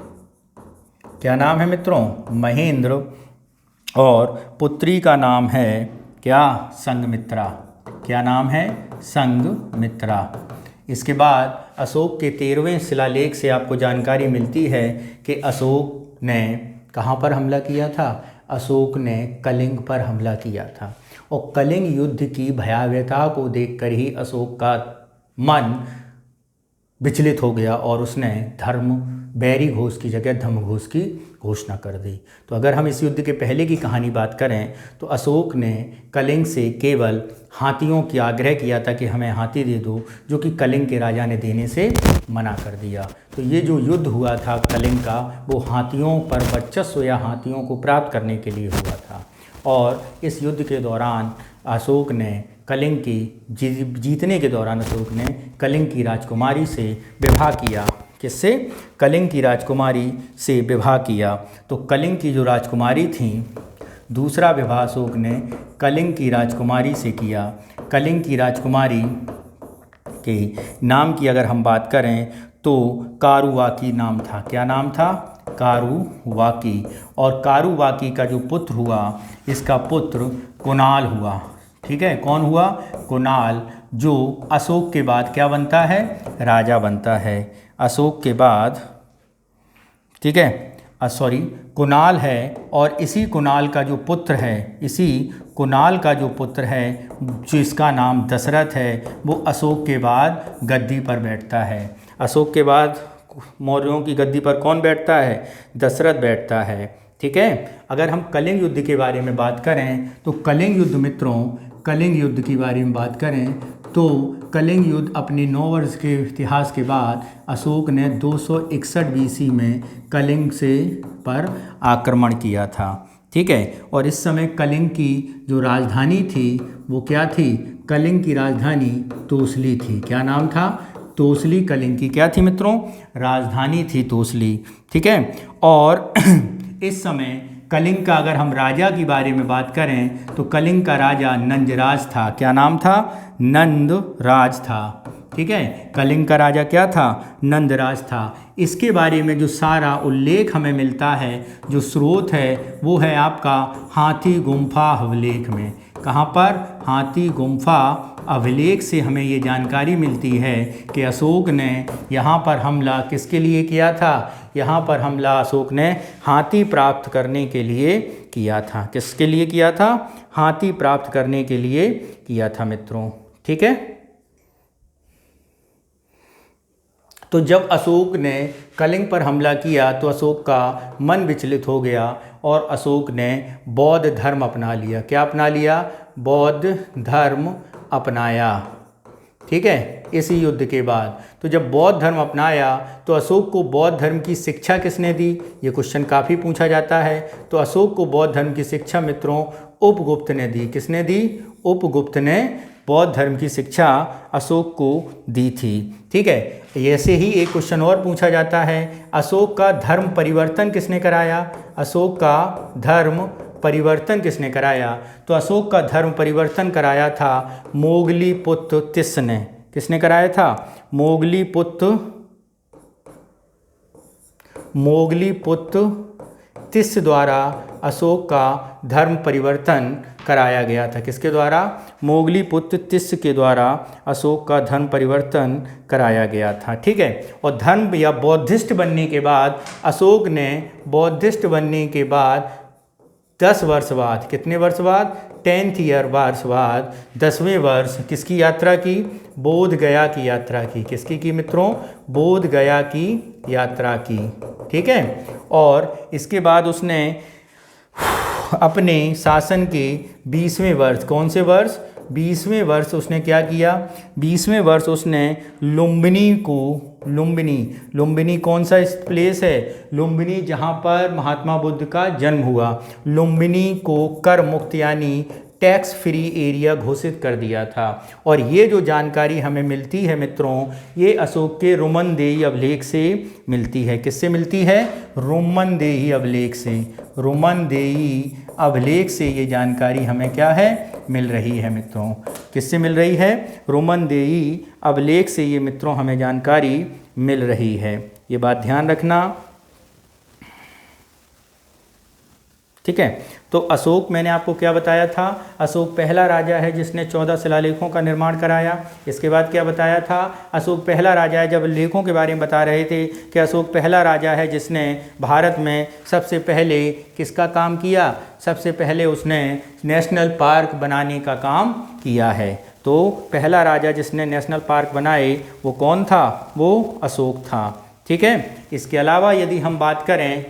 क्या नाम है मित्रों? महेंद्र। और पुत्री का नाम है क्या? संघमित्रा। क्या नाम है? संघमित्रा। इसके बाद अशोक के 13वें शिलालेख से आपको जानकारी मिलती है कि अशोक ने कहाँ पर हमला किया था? अशोक ने कलिंग पर हमला किया था। और कलिंग युद्ध की भयावहता को देखकर ही अशोक का मन विचलित हो गया और उसने धर्म बैरी घोष की जगह धर्म घोष की घोषणा कर दी। तो अगर हम इस युद्ध के पहले की कहानी बात करें तो अशोक ने कलिंग से केवल हाथियों की आग्रह किया था कि हमें हाथी दे दो, जो कि कलिंग के राजा ने देने से मना कर दिया। तो ये जो युद्ध हुआ था कलिंग का, वो हाथियों पर वर्चस्व या हाथियों को प्राप्त करने के लिए हुआ था। और इस युद्ध के दौरान अशोक ने कलिंग की जीतने के दौरान अशोक ने कलिंग की राजकुमारी से विवाह किया। किससे? कलिंग की राजकुमारी से विवाह किया। तो कलिंग की जो राजकुमारी थी, दूसरा विवाह अशोक ने कलिंग की राजकुमारी से किया। कलिंग की राजकुमारी के नाम की अगर हम बात करें तो कारुवाकी नाम था। क्या नाम था? कारुवाकी। और कारुवाकी का जो पुत्र हुआ, इसका पुत्र कुणाल हुआ। ठीक है। कौन हुआ? कुणाल, जो अशोक के बाद क्या बनता है? राजा बनता है। अशोक के बाद, ठीक है, कुणाल है। और इसी कुणाल का जो पुत्र है, इसी कुणाल का जो पुत्र है, जिसका नाम दशरथ है, वो अशोक के बाद गद्दी पर बैठता है। अशोक के बाद मौर्यों की गद्दी पर कौन बैठता है? दशरथ बैठता है। ठीक है। अगर हम कलिंग युद्ध के बारे में बात करें तो कलिंग युद्ध मित्रों, कलिंग युद्ध के बारे में बात करें तो कलिंग युद्ध अपने 9 वर्ष के इतिहास के बाद अशोक ने 261 BC में कलिंग से पर आक्रमण किया था। ठीक है। और इस समय कलिंग की जो राजधानी थी वो क्या थी? कलिंग की राजधानी तोसली थी। क्या नाम था? तोसली। कलिंग की क्या थी मित्रों? राजधानी थी तोसली। ठीक है। और इस समय कलिंग का अगर हम राजा की बारे में बात करें तो कलिंग का राजा नंदराज था। क्या नाम था? नंदराज था। ठीक है। कलिंग का राजा क्या था? नंदराज था। इसके बारे में जो सारा उल्लेख हमें मिलता है, जो स्रोत है, वो है आपका हाथी गुम्फा अभिलेख में। कहाँ पर? हाथी गुम्फा अभिलेख से हमें ये जानकारी मिलती है कि अशोक ने यहाँ पर हमला किसके लिए किया था? यहाँ पर हमला अशोक ने हाथी प्राप्त करने के लिए किया था। किसके लिए किया था? हाथी प्राप्त करने के लिए किया था मित्रों। ठीक है। तो जब अशोक ने कलिंग पर हमला किया तो अशोक का मन विचलित हो गया और अशोक ने बौद्ध धर्म अपना लिया। क्या अपना लिया? बौद्ध धर्म अपनाया। ठीक है। इसी युद्ध के बाद तो जब बौद्ध धर्म अपनाया तो अशोक को बौद्ध धर्म की शिक्षा किसने दी? ये क्वेश्चन काफ़ी पूछा जाता है। तो अशोक को बौद्ध धर्म की शिक्षा मित्रों उपगुप्त ने दी। किसने दी? उपगुप्त ने बौद्ध धर्म की शिक्षा अशोक को दी थी। ठीक है। ऐसे ही एक क्वेश्चन और पूछा जाता है, अशोक का धर्म परिवर्तन किसने कराया? अशोक का धर्म परिवर्तन किसने कराया? तो अशोक का धर्म परिवर्तन कराया था मोगलीपुत्र तिस्स ने। किसने कराया था? मोगलीपुत्र तिस्स द्वारा अशोक का धर्म परिवर्तन कराया गया था। किसके द्वारा? मोगलीपुत्र तिस्स के द्वारा अशोक का धर्म परिवर्तन कराया गया था। ठीक है। और धर्म या बौद्धिस्ट बनने के बाद अशोक ने बौद्धिस्ट बनने के बाद 10 वर्ष बाद, कितने वर्ष बाद? 10th ईयर वर्ष बाद 10वें वर्ष किसकी यात्रा की? बोध गया की यात्रा की। किसकी की मित्रों? बोध गया की यात्रा की। ठीक है। और इसके बाद उसने अपने शासन के 20वें वर्ष, कौन से वर्ष? 20वें वर्ष उसने क्या किया? 20वें वर्ष उसने लुम्बिनी कौन सा प्लेस है? लुम्बिनी जहाँ पर महात्मा बुद्ध का जन्म हुआ। लुम्बिनी को कर मुक्त यानी टैक्स फ्री एरिया घोषित कर दिया था। और ये जो जानकारी हमें मिलती है मित्रों, ये अशोक के रुमनदेही अभिलेख से मिलती है। किससे मिलती है? रुमनदेही अभिलेख से। रुमनदेही अभिलेख से ये जानकारी हमें क्या है? मिल रही है मित्रों। किससे मिल रही है? रुमनदेही अभिलेख से ये मित्रों हमें जानकारी मिल रही है। ये बात ध्यान रखना, ठीक है। तो अशोक, मैंने आपको क्या बताया था? अशोक पहला राजा है जिसने 14 शिलालेखों का निर्माण कराया। इसके बाद क्या बताया था? अशोक पहला राजा है, जब लेखों के बारे में बता रहे थे कि अशोक पहला राजा है जिसने भारत में सबसे पहले किसका काम किया? सबसे पहले उसने नेशनल पार्क बनाने का काम किया है। तो पहला राजा जिसने नेशनल पार्क बनाए वो कौन था? वो अशोक था, ठीक है। इसके अलावा यदि हम बात करें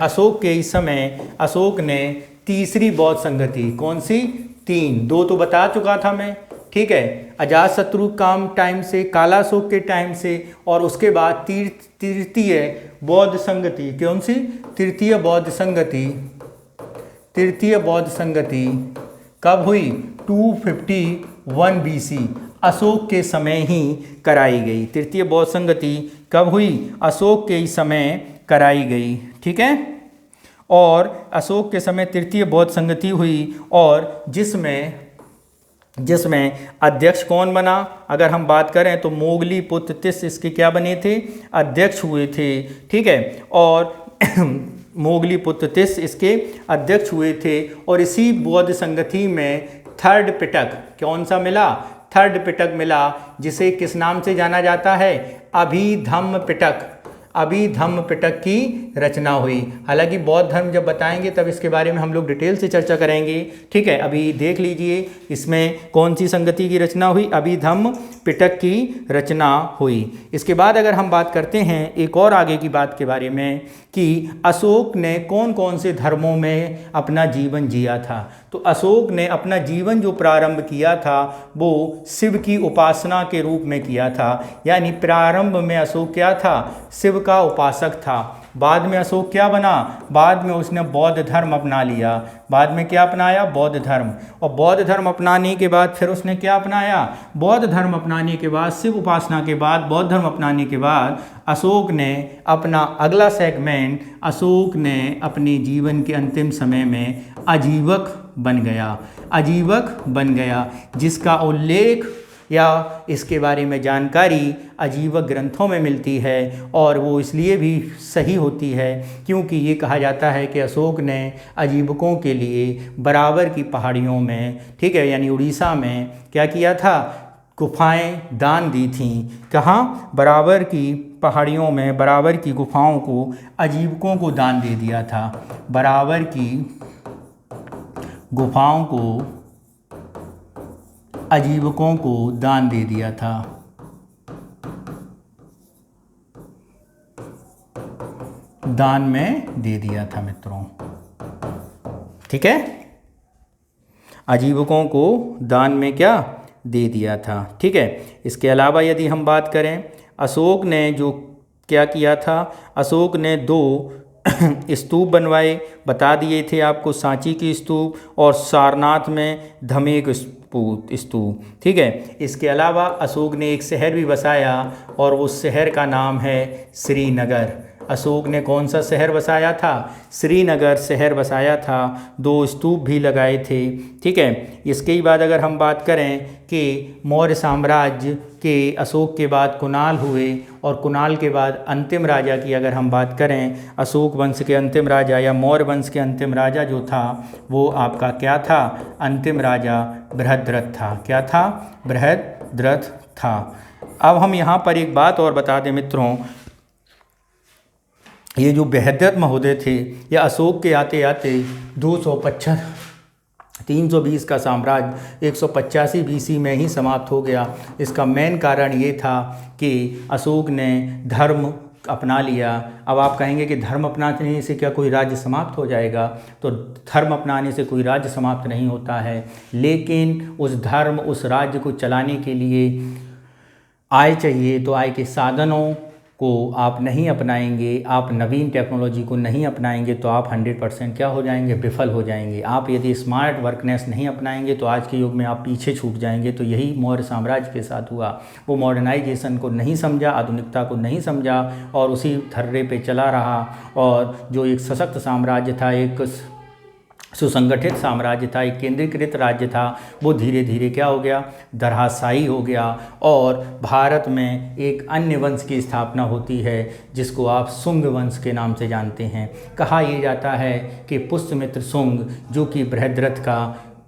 अशोक के इस समय अशोक ने तीसरी बौद्ध संगति, कौन सी? 3, 2 तो बता चुका था मैं, ठीक है। अजातशत्रु काम टाइम से, काला अशोक के टाइम से, और उसके बाद तृतीय बौद्ध संगति, कौन सी? तृतीय बौद्ध संगति। तृतीय बौद्ध संगति कब हुई? 251 BC, अशोक के समय ही कराई गई। तृतीय बौद्ध संगति कब हुई? अशोक के समय कराई गई, ठीक है। और अशोक के समय तृतीय बौद्ध संगति हुई, और जिसमें अध्यक्ष कौन बना? अगर हम बात करें तो मोगली पुत्र तिस इसके क्या बने थे? अध्यक्ष हुए थे, ठीक है। और मोगली पुत्र तिस इसके अध्यक्ष हुए थे। और इसी बौद्ध संगति में थर्ड पिटक कौन सा मिला? थर्ड पिटक मिला, जिसे किस नाम से जाना जाता है? अभिधम्म पिटक। अभिधम्म पिटक की रचना हुई। हालांकि बौद्ध धर्म जब बताएंगे तब इसके बारे में हम लोग डिटेल से चर्चा करेंगे, ठीक है। अभी देख लीजिए इसमें कौन सी संगति की रचना हुई? अभिधम्म पिटक की रचना हुई। इसके बाद अगर हम बात करते हैं एक और आगे की बात के बारे में कि अशोक ने कौन कौन से धर्मों में अपना जीवन जिया था। तो अशोक ने अपना जीवन जो प्रारंभ किया था वो शिव की उपासना के रूप में किया था। यानी प्रारंभ में अशोक क्या था? शिव का उपासक था। बाद में अशोक क्या बना? बाद में उसने बौद्ध धर्म अपना लिया। बाद में क्या अपनाया? बौद्ध धर्म। और बौद्ध धर्म अपनाने के बाद फिर उसने क्या अपनाया? बौद्ध धर्म अपनाने के बाद, शिव उपासना के बाद, बौद्ध धर्म अपनाने के बाद अशोक ने अपना अगला सेगमेंट, अशोक ने अपने जीवन के अंतिम समय में आजीवक बन गया। आजीवक बन गया, जिसका उल्लेख या इसके बारे में जानकारी आजीवक ग्रंथों में मिलती है। और वो इसलिए भी सही होती है क्योंकि ये कहा जाता है कि अशोक ने आजीवकों के लिए बराबर की पहाड़ियों में, ठीक है, यानी उड़ीसा में क्या किया था? गुफाएं दान दी थीं। कहाँ? बराबर की पहाड़ियों में बराबर की गुफाओं को आजीवकों को दान दे दिया था। बराबर की गुफाओं को आजीवकों को दान दे दिया था। दान में दे दिया था मित्रों, ठीक है। आजीवकों को दान में क्या दे दिया था, ठीक है। इसके अलावा यदि हम बात करें अशोक ने जो क्या किया था, अशोक ने 2 स्तूप बनवाए, बता दिए थे आपको, सांची की स्तूप और सारनाथ में धमेक स्तूप, ठीक है। इसके अलावा अशोक ने एक शहर भी बसाया और उस शहर का नाम है श्रीनगर। अशोक ने कौन सा शहर बसाया था? श्रीनगर शहर बसाया था। 2 स्तूप भी लगाए थे, ठीक है। इसके बाद अगर हम बात करें कि मौर्य साम्राज्य के अशोक के बाद कुणाल हुए, और कुणाल के बाद अंतिम राजा की अगर हम बात करें, अशोक वंश के अंतिम राजा या मौर्य वंश के अंतिम राजा जो था वो आपका क्या था? अंतिम राजा बृहद्रथ था। क्या था? बृहद्रथ था। अब हम यहाँ पर एक बात और बता दें मित्रों, ये जो बृहद्रथ महोदय थे, या अशोक के आते आते 320 का साम्राज्य 185 BC में ही समाप्त हो गया। इसका मेन कारण ये था कि अशोक ने धर्म अपना लिया। अब आप कहेंगे कि धर्म अपनाने से क्या कोई राज्य समाप्त हो जाएगा? तो धर्म अपनाने से कोई राज्य समाप्त नहीं होता है, लेकिन उस धर्म, उस राज्य को चलाने के लिए आय चाहिए। तो आय के साधनों को आप नहीं अपनाएंगे, आप नवीन टेक्नोलॉजी को नहीं अपनाएंगे तो आप 100% क्या हो जाएंगे, विफल हो जाएंगे। आप यदि स्मार्ट वर्कनेस नहीं अपनाएंगे तो आज के युग में आप पीछे छूट जाएंगे। तो यही मौर्य साम्राज्य के साथ हुआ। वो मॉडर्नाइजेशन को नहीं समझा, आधुनिकता को नहीं समझा और उसी धर्रे पे चला रहा। और जो एक सशक्त साम्राज्य था, एक सुसंगठित साम्राज्य था, एक केंद्रीकृत राज्य था, वो धीरे धीरे क्या हो गया, धराशायी हो गया। और भारत में एक अन्य वंश की स्थापना होती है जिसको आप शुंग वंश के नाम से जानते हैं। कहा यह जाता है कि पुष्यमित्र शुंग, जो कि बृहद्रथ का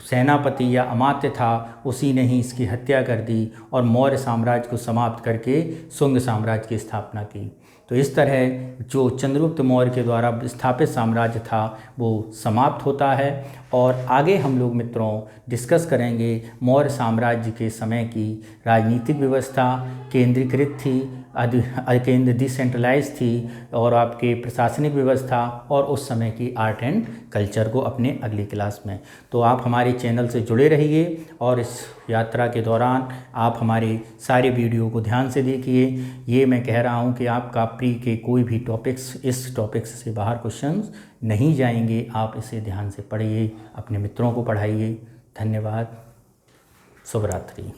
सेनापति या अमात्य था, उसी ने ही इसकी हत्या कर दी और मौर्य साम्राज्य को समाप्त करके शुंग साम्राज्य की स्थापना की। तो इस तरह जो चंद्रगुप्त मौर्य के द्वारा स्थापित साम्राज्य था वो समाप्त होता है। और आगे हम लोग मित्रों डिस्कस करेंगे मौर्य साम्राज्य के समय की राजनीतिक व्यवस्था केंद्रीकृत थी, केंद्र डिसेंट्रलाइज थी, और आपके प्रशासनिक व्यवस्था और उस समय की आर्ट एंड कल्चर को अपने अगली क्लास में। तो आप हमारे चैनल से जुड़े रहिए और इस यात्रा के दौरान आप हमारे सारे वीडियो को ध्यान से देखिए। ये मैं कह रहा हूँ कि आपका प्री के कोई भी टॉपिक्स इस टॉपिक्स से बाहर क्वेश्चंस नहीं जाएंगे। आप इसे ध्यान से पढ़िए, अपने मित्रों को पढ़ाइए। धन्यवाद। शुभ रात्रि।